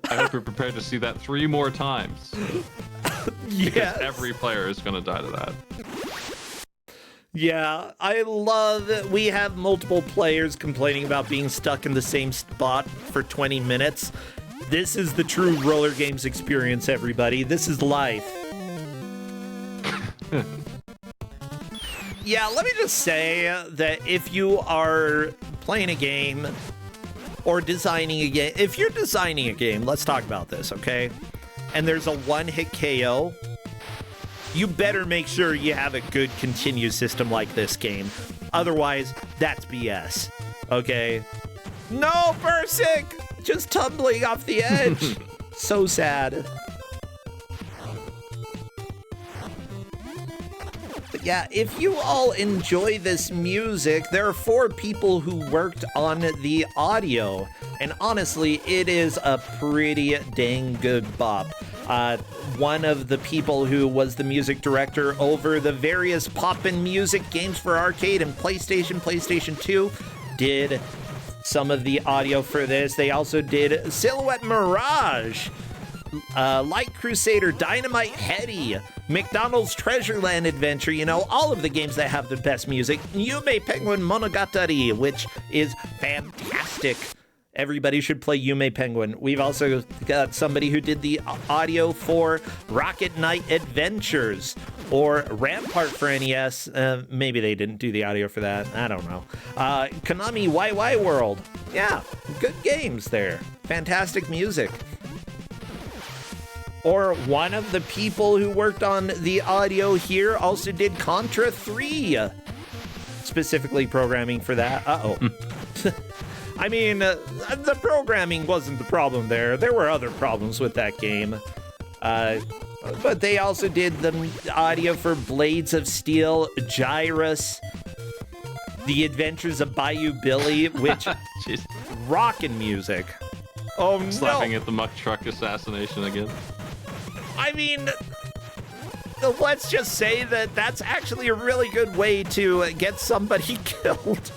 I hope you're prepared to see that 3 more times. Yes. Because every player is going to die to that. Yeah, I love that we have multiple players complaining about being stuck in the same spot for 20 minutes. This is the true RollerGames experience, everybody. This is life. Yeah, let me just say that if you are playing a game or designing a game, if you're designing a game, let's talk about this, okay? And there's a one-hit KO, You better make sure you have a good continuous system like this game. Otherwise, that's BS. Okay? No, Bursic! Just tumbling off the edge. So sad. But yeah, if you all enjoy this music, there are 4 people who worked on the audio. And honestly, it is a pretty dang good bop. One of the people who was the music director over the various poppin' music games for arcade and PlayStation 2, did some of the audio for this. They also did Silhouette Mirage, Light Crusader, Dynamite Heady, McDonald's Treasureland Adventure, you know, all of the games that have the best music. Yume Penguin Monogatari, which is fantastic. Everybody should play Yume Penguin. We've also got somebody who did the audio for Rocket Knight Adventures or Rampart for NES. Maybe they didn't do the audio for that. I don't know. Konami YY World. Yeah, good games there. Fantastic music. Or one of the people who worked on the audio here also did Contra 3. Specifically programming for that. Uh-oh. I mean, the programming wasn't the problem there. There were other problems with that game. But they also did the audio for Blades of Steel, Gyrus, The Adventures of Bayou Billy, which rockin' music. Oh, no. Slapping at the muck truck assassination again. I mean, let's just say that that's actually a really good way to get somebody killed.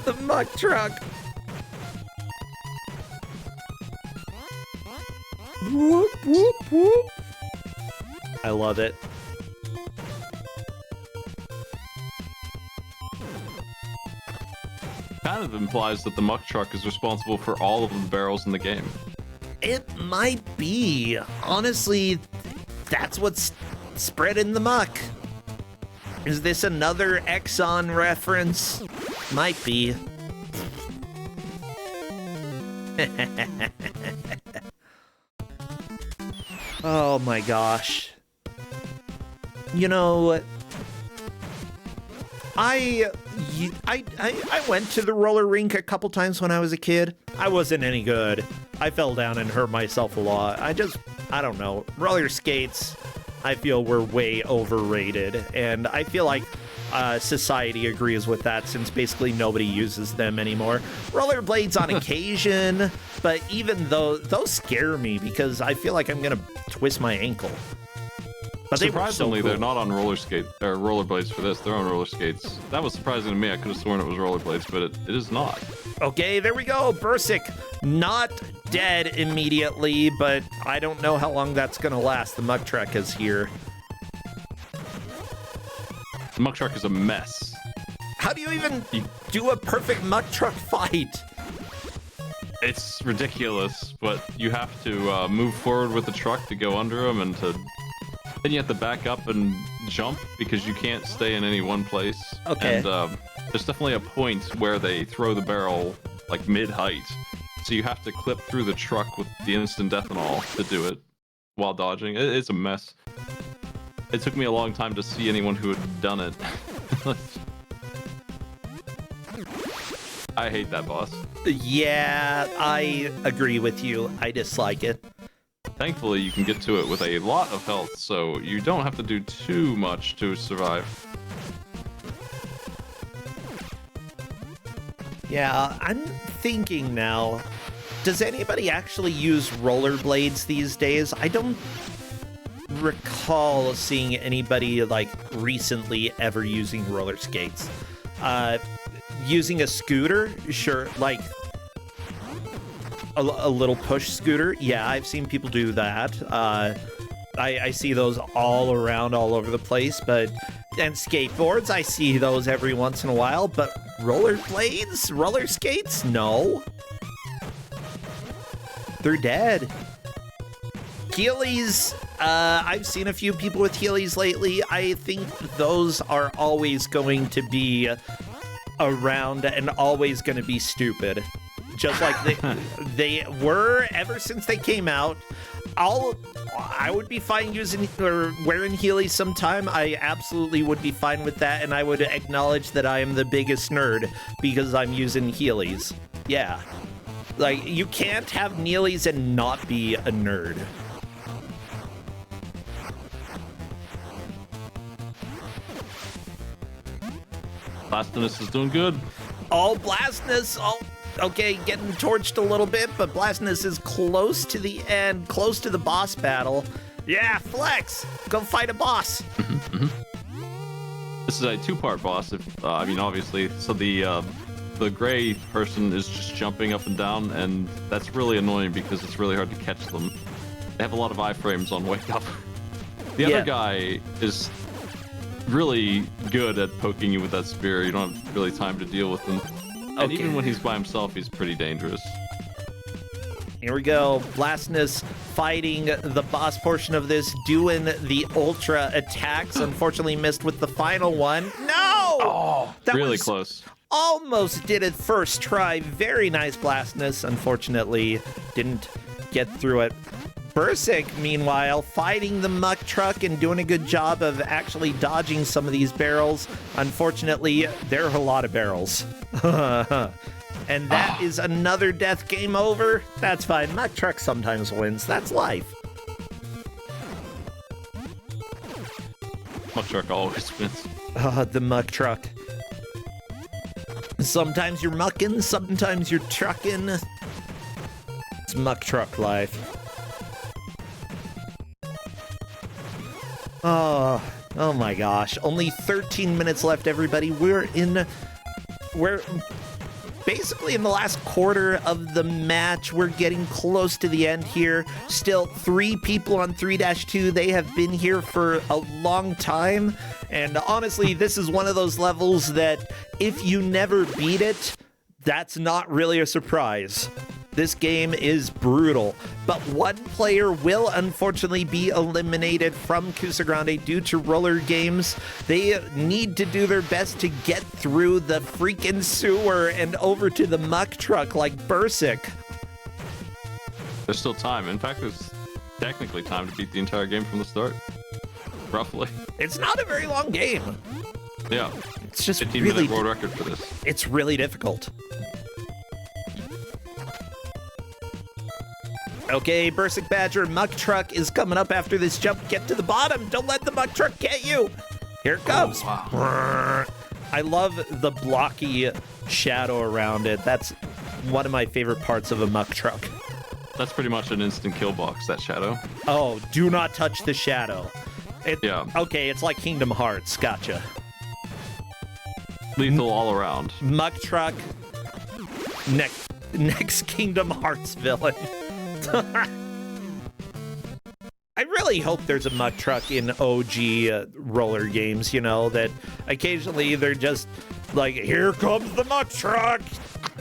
The muck truck. Whoop, whoop, whoop. I love it. Kind of implies that the muck truck is responsible for all of the barrels in the game. It might be. Honestly, that's what's spread in the muck. Is this another Exxon reference? Might be. Oh my gosh. You know, I went to the roller rink a couple times when I was a kid. I wasn't any good. I fell down and hurt myself a lot. I don't know. Roller skates, I feel, were way overrated. And I feel like society agrees with that since basically nobody uses them anymore. Rollerblades on occasion, but even though those scare me because I feel like I'm going to twist my ankle. But surprisingly, they were so cool. They're not on rollerblades for this. They're on roller skates. That was surprising to me. I could have sworn it was rollerblades, but it is not. Okay, there we go. Bursic, not dead immediately, but I don't know how long that's going to last. The muck truck is here. The muck truck is a mess. How do you even do a perfect muck truck fight? It's ridiculous, but you have to move forward with the truck to go under them, and then you have to back up and jump because you can't stay in any one place. Okay. And there's definitely a point where they throw the barrel like mid-height, so you have to clip through the truck with the instant ethanol to do it while dodging. It's a mess. It took me a long time to see anyone who had done it. I hate that boss. Yeah, I agree with you. I dislike it. Thankfully, you can get to it with a lot of health, so you don't have to do too much to survive. Yeah, I'm thinking now, does anybody actually use rollerblades these days? I don't recall seeing anybody like recently ever using roller skates. Using a scooter, sure, like a little push scooter. Yeah, I've seen people do that. I see those all around, all over the place. And skateboards, I see those every once in a while. But rollerblades, roller skates, no. They're dead. Heelys, I've seen a few people with Heelys lately. I think those are always going to be around and always going to be stupid. just like they were ever since they came out. I would be fine using or wearing Heelys sometime. I absolutely would be fine with that, and I would acknowledge that I am the biggest nerd because I'm using Heelys. Yeah. Like, you can't have Neelys and not be a nerd. Blastinus is doing good. Oh, Blastinus! Oh, okay, getting torched a little bit, but Blastinus is close to the end, close to the boss battle. Yeah, Flex! Go fight a boss! This is a two-part boss, I mean, obviously. So the gray person is just jumping up and down, and that's really annoying because it's really hard to catch them. They have a lot of iframes on Wake Up. The other guy is really good at poking you with that spear. You don't have really time to deal with him. And even when he's by himself, he's pretty dangerous. Here we go. Blastinus fighting the boss portion of this, doing the ultra attacks. Unfortunately missed with the final one. No! Oh, that really was close. Almost did it first try. Very nice, Blastinus. Unfortunately, didn't get through it. Berserk, meanwhile, fighting the muck truck and doing a good job of actually dodging some of these barrels. Unfortunately, there are a lot of barrels. And that is another death. Game over. That's fine. Muck truck sometimes wins. That's life. Muck truck always wins. The muck truck. Sometimes you're mucking, sometimes you're trucking. It's muck truck life. Oh my gosh. Only 13 minutes left, everybody. We're basically in the last quarter of the match. We're getting close to the end here. Still 3 people on 3-2. They have been here for a long time. And honestly, this is one of those levels that if you never beat it, that's not really a surprise. This game is brutal, but one player will unfortunately be eliminated from Kusogrand8 due to RollerGames. They need to do their best to get through the freaking sewer and over to the muck truck like Berserk. There's still time. In fact, there's technically time to beat the entire game from the start. Roughly. It's not a very long game. Yeah. It's just 15-minute world record for this. It's really difficult. Okay, Berserk Badger, Muck Truck is coming up after this jump. Get to the bottom. Don't let the Muck Truck get you. Here it comes. Oh, wow. I love the blocky shadow around it. That's one of my favorite parts of a Muck Truck. That's pretty much an instant kill box, that shadow. Oh, do not touch the shadow. Yeah. Okay, it's like Kingdom Hearts. Gotcha. Lethal all around. Muck Truck. Next Kingdom Hearts villain. I really hope there's a muck truck in OG roller games, you know, that occasionally they're just like, here comes the muck truck.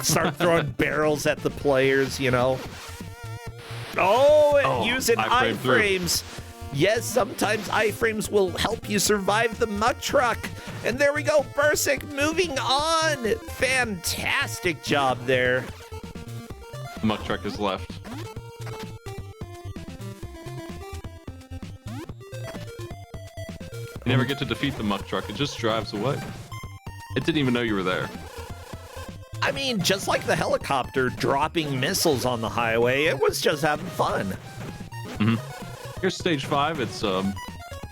Start throwing barrels at the players, you know. Using iframes. Yes, sometimes iframes will help you survive the muck truck. And there we go, Berserk moving on. Fantastic job there. Muck truck is left. You never get to defeat the muck truck. It just drives away. It didn't even know you were there. I mean, just like the helicopter dropping missiles on the highway, it was just having fun. Here's stage 5. It's 5-1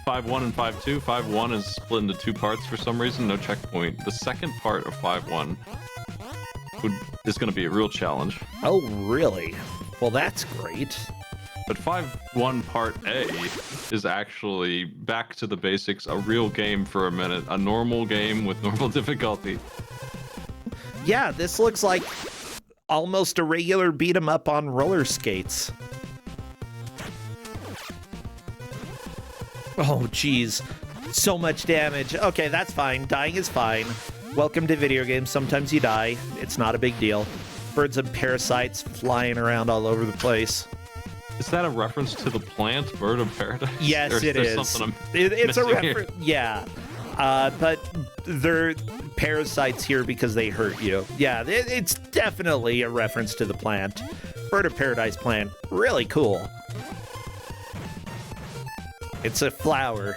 and 5-2. 5-1 is split into 2 parts for some reason. No checkpoint. The second part of 5-1 is going to be a real challenge. Oh, really? Well, that's great. But 5-1 Part A is actually back to the basics, a real game for a minute, a normal game with normal difficulty. Yeah, this looks like almost a regular beat 'em up on roller skates. Oh, geez. So much damage. Okay, that's fine. Dying is fine. Welcome to video games. Sometimes you die. It's not a big deal. Birds and parasites flying around all over the place. Is that a reference to the plant Bird of Paradise? Yes, it is. Something It's a missing reference. Yeah. But parasites here because they hurt you. Yeah, it's definitely a reference to the plant. Bird of Paradise plant. Really cool. It's a flower.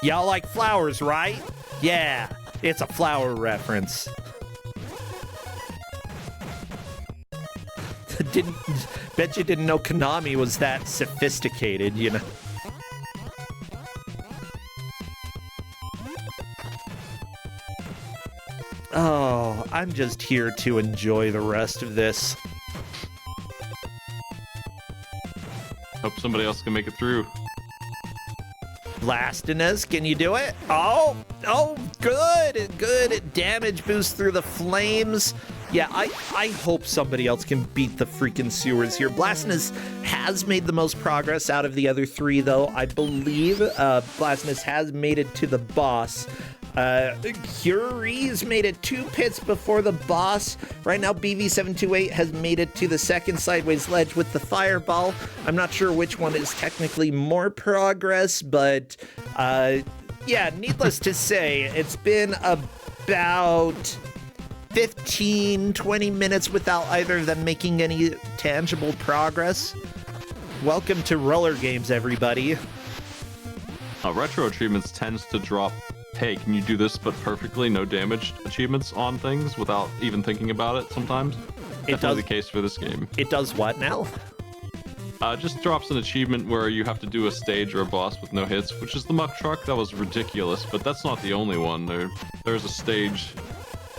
Y'all like flowers, right? Yeah, it's a flower reference. Bet you didn't know Konami was that sophisticated, you know? Oh, I'm just here to enjoy the rest of this. Hope somebody else can make it through. Blastinus, can you do it? Oh, good. Damage boost through the flames. Yeah, I hope somebody else can beat the freaking sewers here. Blastinus has made the most progress out of the other three, though. I believe Blastinus has made it to the boss. Curie's made it 2 pits before the boss. Right now, BV728 has made it to the second sideways ledge with the fireball. I'm not sure which one is technically more progress, but yeah, needless to say, it's been about 15-20 minutes without either of them making any tangible progress. Welcome to RollerGames, everybody. Retro achievements tends to drop, hey, can you do this but perfectly, no damage achievements on things without even thinking about it sometimes. Definitely the case for this game. It does what now? Just drops an achievement where you have to do a stage or a boss with no hits, which is the muck truck. That was ridiculous, but that's not the only one. There's a stage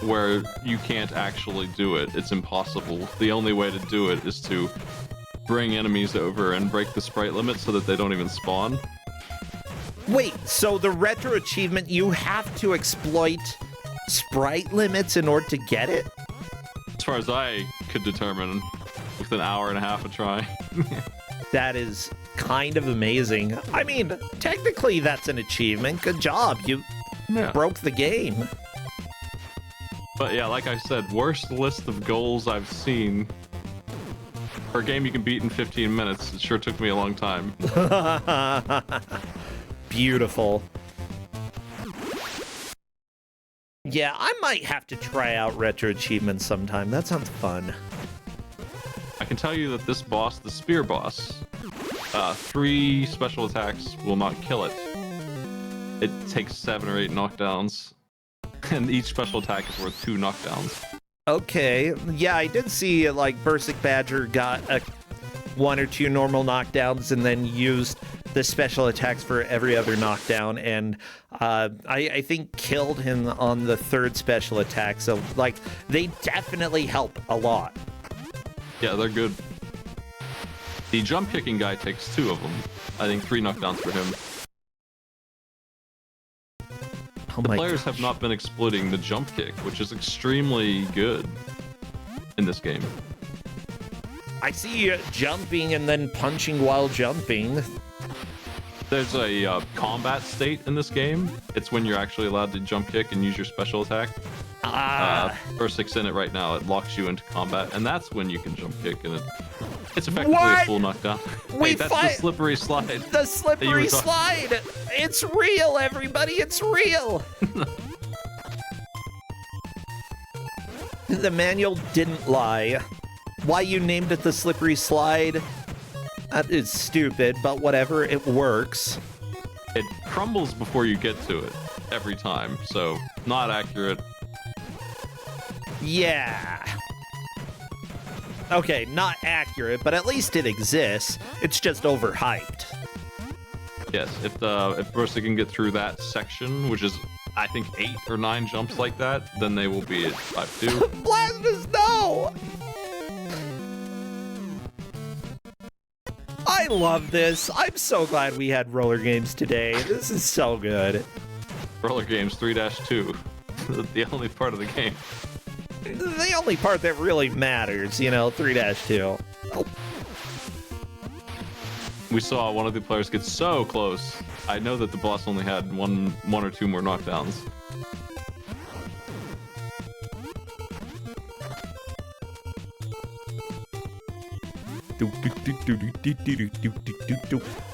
where you can't actually do it. It's impossible. The only way to do it is to bring enemies over and break the sprite limit so that they don't even spawn. Wait, so the retro achievement, you have to exploit sprite limits in order to get it? As far as I could determine, with an hour and a half of trying. That is kind of amazing. I mean, technically that's an achievement. Good job. You broke the game. But yeah, like I said, worst list of goals I've seen. For a game you can beat in 15 minutes, it sure took me a long time. Beautiful. Yeah, I might have to try out retro achievements sometime. That sounds fun. I can tell you that this boss, the spear boss, 3 special attacks will not kill it. It takes 7 or 8 knockdowns, and each special attack is worth 2 knockdowns. Okay, yeah, I did see like Bursic Badger got 1 or 2 normal knockdowns and then used the special attacks for every other knockdown, and I think killed him on the 3rd special attack, so like they definitely help a lot. Yeah, they're good. The jump kicking guy takes 2 of them. I think 3 knockdowns for him. Oh the my players gosh. have not been exploiting the jump kick, which is extremely good in this game. I see you jumping and then punching while jumping. There's a combat state in this game. It's when you're actually allowed to jump kick and use your special attack. Bursic's in it right now. It locks you into combat, and that's when you can jump kick, and it's effectively a full knockdown. Hey, that's the slippery slide. The slippery slide! It's real, everybody! It's real! The manual didn't lie. Why you named it the slippery slide? That is stupid, but whatever, it works. It crumbles before you get to it, every time, so not accurate. Yeah. Okay, not accurate, but at least it exists. It's just overhyped. Yes, if Bursic can get through that section, which is, I think, 8 or 9 jumps like that, then they will be at 5-2. Blastus, no! I love this. I'm so glad we had RollerGames today. This is so good. RollerGames 3-2. The only part of the game. The only part that really matters, you know, 3-2. Oh. We saw one of the players get so close. I know that the boss only had one or 2 more knockdowns.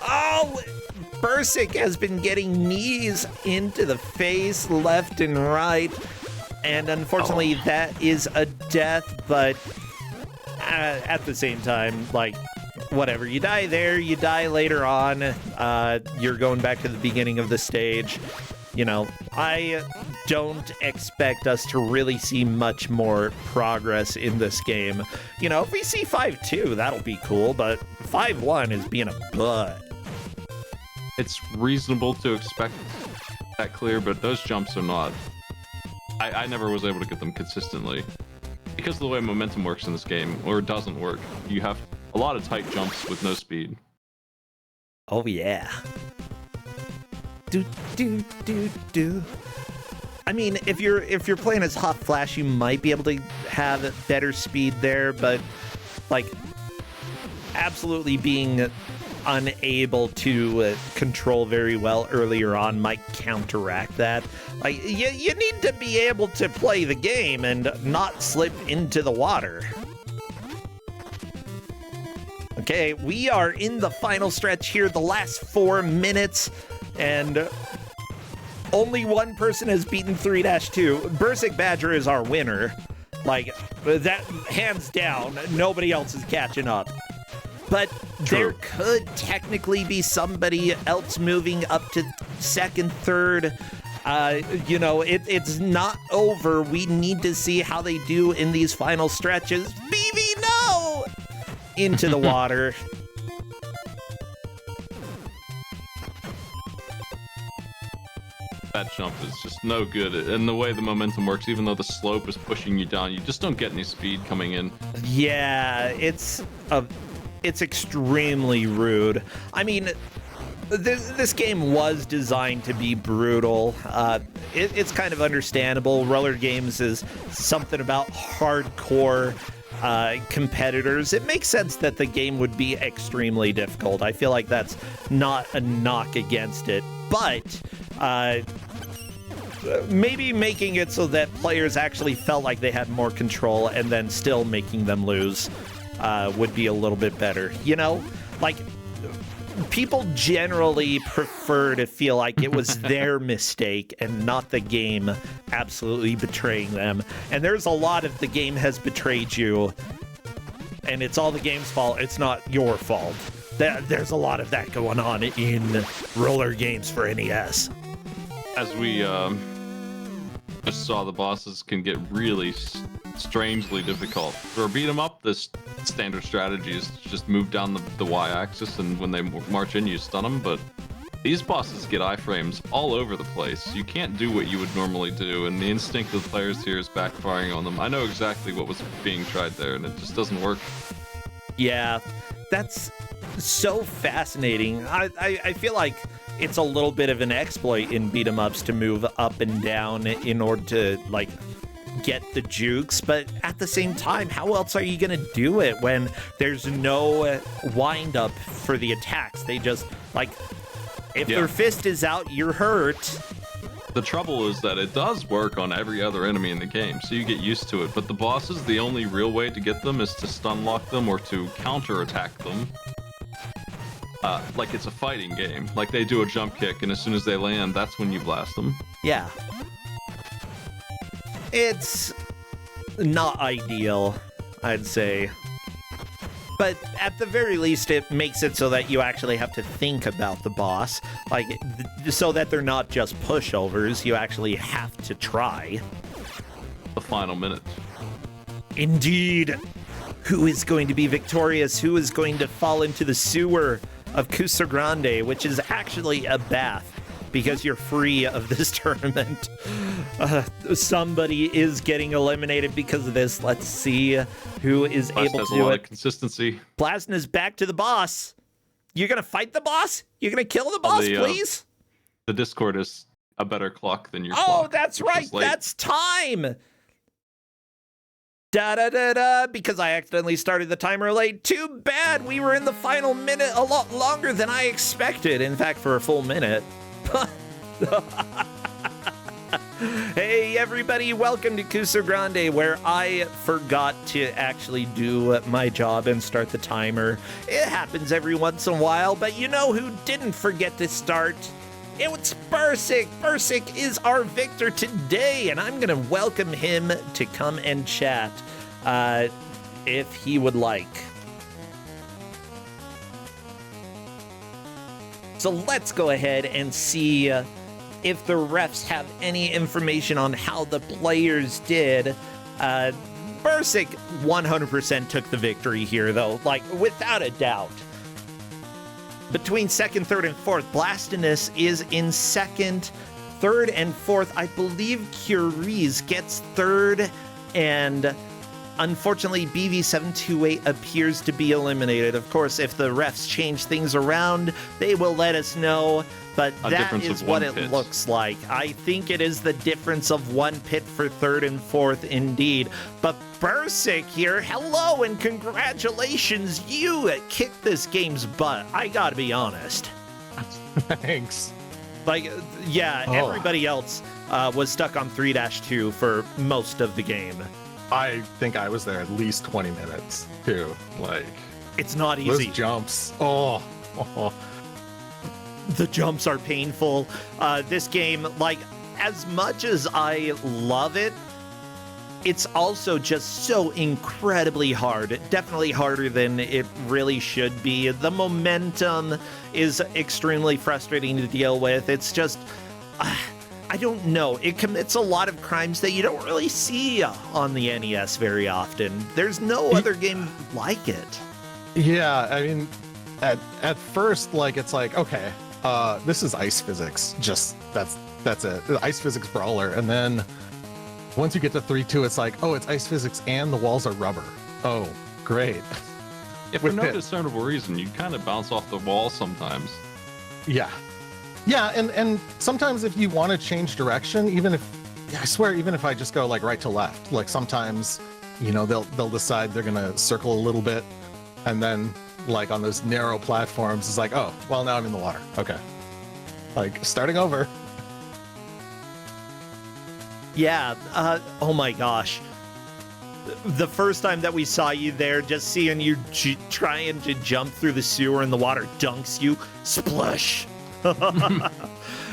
Oh, Bursic has been getting knees into the face left and right. And unfortunately, that is a death, but at the same time, like, whatever. You die there, you die later on. You're going back to the beginning of the stage. You know, I don't expect us to really see much more progress in this game. You know, if we see 5-2, that'll be cool, but 5-1 is being a butt. It's reasonable to expect that clear, but those jumps are not. I never was able to get them consistently. Because of the way momentum works in this game, or it doesn't work, you have a lot of tight jumps with no speed. Oh yeah. Do. I mean, if you're playing as Hot Flash, you might be able to have better speed there, but like absolutely being unable to control very well earlier on might counteract that. Like you need to be able to play the game and not slip into the water. Okay, we are in the final stretch here, the last 4 minutes, and only one person has beaten 3-2. Bursic Badger is our winner. Like, that, hands down, nobody else is catching up. But there could technically be somebody else moving up to second, third. You know, it's not over. We need to see how they do in these final stretches. BB, no! Into the water. That jump is just no good. And the way the momentum works, even though the slope is pushing you down, you just don't get any speed coming in. Yeah, it's extremely rude. I mean, this game was designed to be brutal. It's kind of understandable. RollerGames is something about hardcore competitors. It makes sense that the game would be extremely difficult. I feel like that's not a knock against it, but maybe making it so that players actually felt like they had more control and then still making them lose would be a little bit better. You know, like, people generally prefer to feel like it was their mistake and not the game absolutely betraying them. And there's a lot of the game has betrayed you, and it's all the game's fault. It's not your fault. There's a lot of that going on in RollerGames for NES. As we just saw, the bosses can get really strangely difficult. For a beat 'em up, this standard strategy is to just move down the y-axis, and when they march in, you stun them. But these bosses get iframes all over the place. You can't do what you would normally do, and the instinct of the players here is backfiring on them. I know exactly what was being tried there, and it just doesn't work. Yeah, that's so fascinating. I feel like it's a little bit of an exploit in beat 'em ups to move up and down in order to, like, get the jukes, but at the same time, how else are you gonna do it when there's no wind up for the attacks? They just, like, if their fist is out, you're hurt. The trouble is that it does work on every other enemy in the game, so you get used to it. But the bosses, the only real way to get them is to stun lock them or to counter attack them. Like it's a fighting game. Like they do a jump kick, and as soon as they land, that's when you blast them. Yeah. It's not ideal, I'd say. But at the very least, it makes it so that you actually have to think about the boss. Like, so that they're not just pushovers, you actually have to try. The final minute. Indeed. Who is going to be victorious? Who is going to fall into the sewer of Kusogrand8, which is actually a bath, because you're free of this tournament. Somebody is getting eliminated because of this. Let's see who is able to do it. Consistency. Blaston is back to the boss. You're gonna fight the boss? You're gonna kill the boss, please? The Discord is a better clock than your clock. Oh, that's right. That's time. Da-da-da-da, because I accidentally started the timer late. Too bad. We were in the final minute a lot longer than I expected. In fact, for a full minute. Hey everybody, welcome to Kusogrand8, where I forgot to actually do my job and start the timer. It happens every once in a while, but you know who didn't forget to start? It was Bursic. Bursic is our victor today, and I'm gonna welcome him to come and chat, if he would like. So let's go ahead and see if the refs have any information on how the players did. Bursic 100% took the victory here, though, like, without a doubt. Between second, third, and fourth, Blastinus is in second. Third and fourth, I believe Curies gets third, and unfortunately, BV728 appears to be eliminated. Of course, if the refs change things around, they will let us know, but that is what it looks like. I think it is the difference of one pit for third and fourth, indeed. But Bursic here, hello and congratulations. You kicked this game's butt. I gotta be honest. Thanks. Like, yeah, everybody else was stuck on 3-2 for most of the game. I think I was there at least 20 minutes, too. Like, it's not easy. Those jumps. The jumps are painful. This game, like, as much as I love it, it's also just so incredibly hard. Definitely harder than it really should be. The momentum is extremely frustrating to deal with. It's just... I don't know. It commits a lot of crimes that you don't really see on the NES very often. There's no other game like it. Yeah, I mean, at first, like, it's like, okay, this is ice physics. Just that's it. The ice physics brawler. And then once you get to 3-2, it's like, oh, it's ice physics and the walls are rubber. Oh, great. Yeah, for no discernible reason, you kind of bounce off the wall sometimes. Yeah. Yeah, and sometimes if you want to change direction, even if I just go like right to left, like sometimes, you know, they'll decide they're gonna circle a little bit, and then like on those narrow platforms, it's like, oh, well, now I'm in the water. Okay, like starting over. Yeah. Oh my gosh. The first time that we saw you there, just seeing you trying to jump through the sewer and the water dunks you, splush. And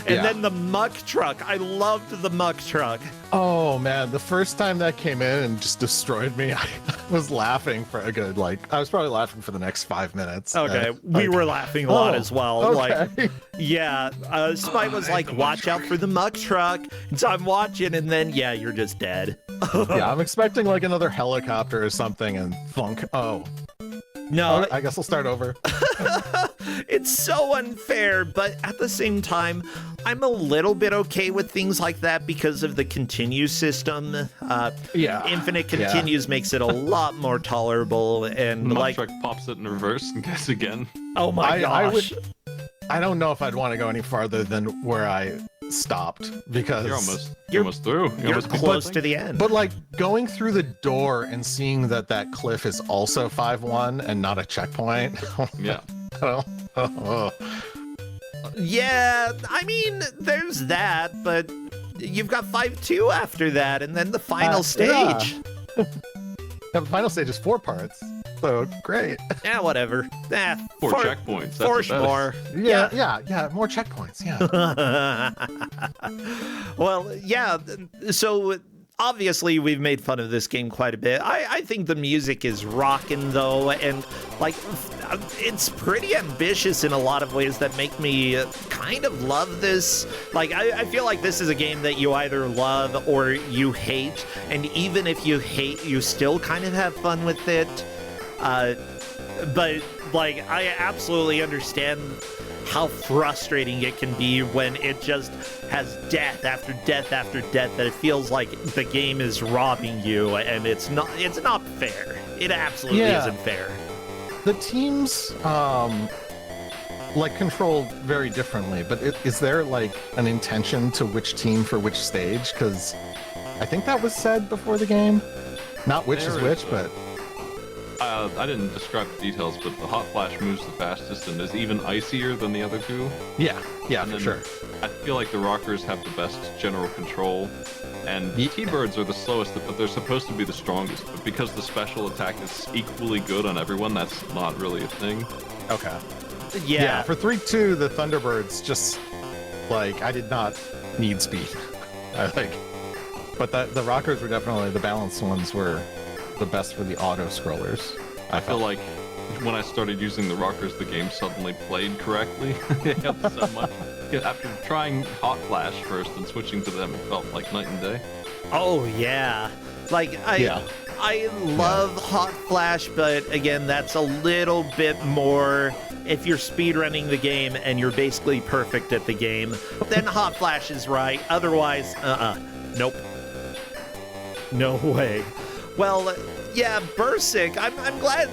then the muck truck. I loved the muck truck. Oh man, the first time that came in and just destroyed me, I was laughing for a good, like, I was probably laughing for the next 5 minutes. Okay, we were laughing a lot as well. Okay. Like, yeah, Spite was like, watch out for the muck truck. And so I'm watching, and then, yeah, you're just dead. Yeah, I'm expecting like another helicopter or something, and thunk. Oh. No, I guess I'll start over. It's so unfair, but at the same time, I'm a little bit okay with things like that because of the continue system. Infinite continues makes it a lot more tolerable, and the like truck pops it in reverse and guess again. Oh my gosh! I don't know if I'd want to go any farther than where I stopped, because you're almost through. You're close to the end. But like going through the door and seeing that cliff is also 5-1 and not a checkpoint. Yeah. Yeah, I mean, there's that, but you've got 5-2 after that, and then the final stage. Yeah. The final stage is 4 parts. So great. Yeah, whatever. 4 checkpoints. Force more. Yeah, more checkpoints. Yeah. Well, yeah. So obviously we've made fun of this game quite a bit. I think the music is rocking though, and like it's pretty ambitious in a lot of ways that make me kind of love this. Like I feel like this is a game that you either love or you hate, and even if you hate, you still kind of have fun with it. But like I absolutely understand how frustrating it can be when it just has death after death after death, that it feels like the game is robbing you, and it's not fair. It absolutely isn't fair. The teams like control very differently, but is there like an intention to which team for which stage? Because I think that was said before the game. Not which is which, but I didn't describe the details, but the Hot Flash moves the fastest and is even icier than the other two. Yeah, And for then sure. I feel like the Rockers have the best general control, and Ye- T-Birds are the slowest, but they're supposed to be the strongest. But because the special attack is equally good on everyone, that's not really a thing. Okay. Yeah. For 3-2, the Thunderbirds just like I did not need speed. I think, but the Rockers were definitely the balanced ones were the best for the auto scrollers. I feel like when I started using the Rockers, the game suddenly played correctly. It helped so much. After trying Hot Flash first and switching to them, it felt like night and day. Oh yeah. Like I love Hot Flash, but again, that's a little bit more if you're speedrunning the game and you're basically perfect at the game, then Hot Flash is right. Otherwise, nope. No way. Well, yeah, Bursic, I'm glad,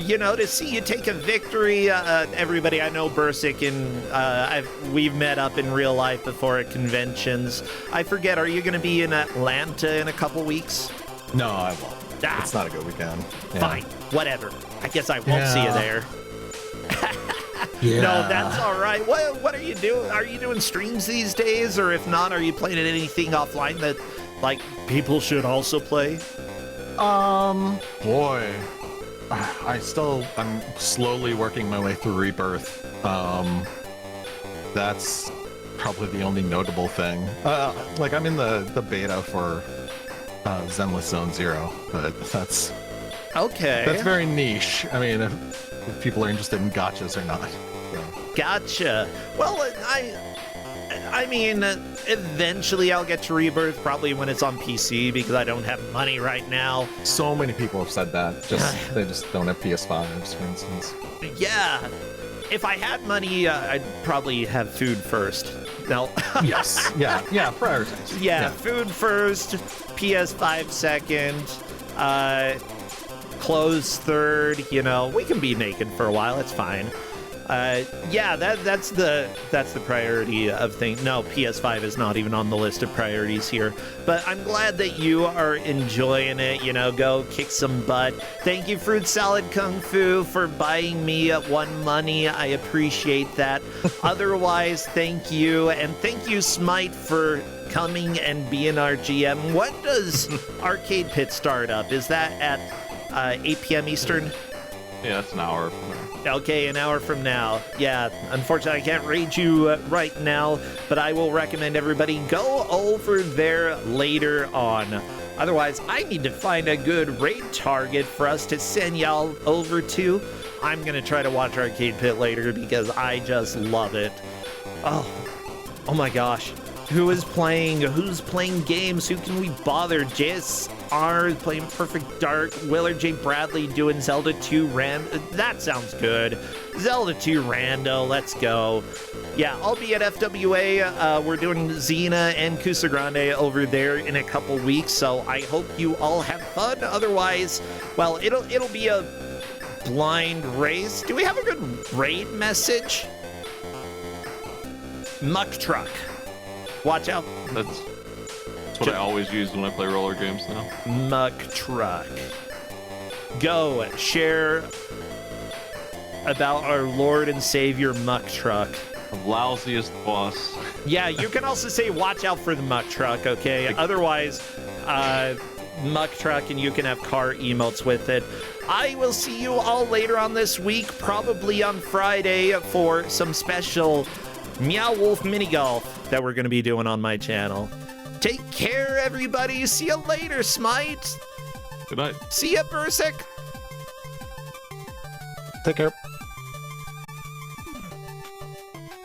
to see you take a victory. Everybody, I know Bursic, and we've met up in real life before at conventions. I forget, are you going to be in Atlanta in a couple weeks? No, I won't. Ah. It's not a good weekend. Yeah. Fine, whatever. I guess I won't see you there. Yeah. No, that's all right. What are you doing? Are you doing streams these days? Or if not, are you playing anything offline that, like, people should also play? Boy. I'm slowly working my way through Rebirth. That's probably the only notable thing. I'm in the beta for Zenless Zone Zero, but that's Okay. very niche. I mean, if people are interested in gotchas or not. So. Gotcha. Well, I mean, eventually I'll get to Rebirth, probably when it's on PC, because I don't have money right now. So many people have said that. They just don't have PS5s, for instance. Yeah. If I had money, I'd probably have food first. No. Yes. Yeah. Priorities. Yeah, food first, PS5 second, clothes third. We can be naked for a while. It's fine. That's the priority of things. No, PS5 is not even on the list of priorities here. But I'm glad that you are enjoying it. Go kick some butt. Thank you, Fruit Salad Kung Fu, for buying me one money. I appreciate that. Otherwise, thank you. And thank you, Smite, for coming and being our GM. What does Arcade Pit start up? Is that at 8 p.m. Eastern? Yeah, that's an hour from now. Okay, an hour from now. Yeah, unfortunately, I can't raid you right now, but I will recommend everybody go over there later on. Otherwise, I need to find a good raid target for us to send y'all over to. I'm going to try to watch Arcade Pit later because I just love it. Oh my gosh. Who's playing games? Who can we bother? JSR playing Perfect Dark. Willard J. Bradley doing Zelda 2 That sounds good. Zelda 2 Rando, let's go. Yeah, I'll be at FWA. We're doing Xena and Kusogrand8 over there in a couple weeks, so I hope you all have fun. Otherwise, well, it'll be a blind race. Do we have a good raid message? Muck Truck. Watch out. That's what I always use when I play roller games now. Muck Truck. Go share about our Lord and Savior Muck Truck. The lousiest boss. Yeah, you can also say watch out for the Muck Truck, okay? Otherwise, Muck Truck, and you can have car emotes with it. I will see you all later on this week, probably on Friday, for some special Meow Wolf mini golf that we're going to be doing on my channel. Take care, everybody. See you later, Smite. Good night. See ya, Bursic. Take care.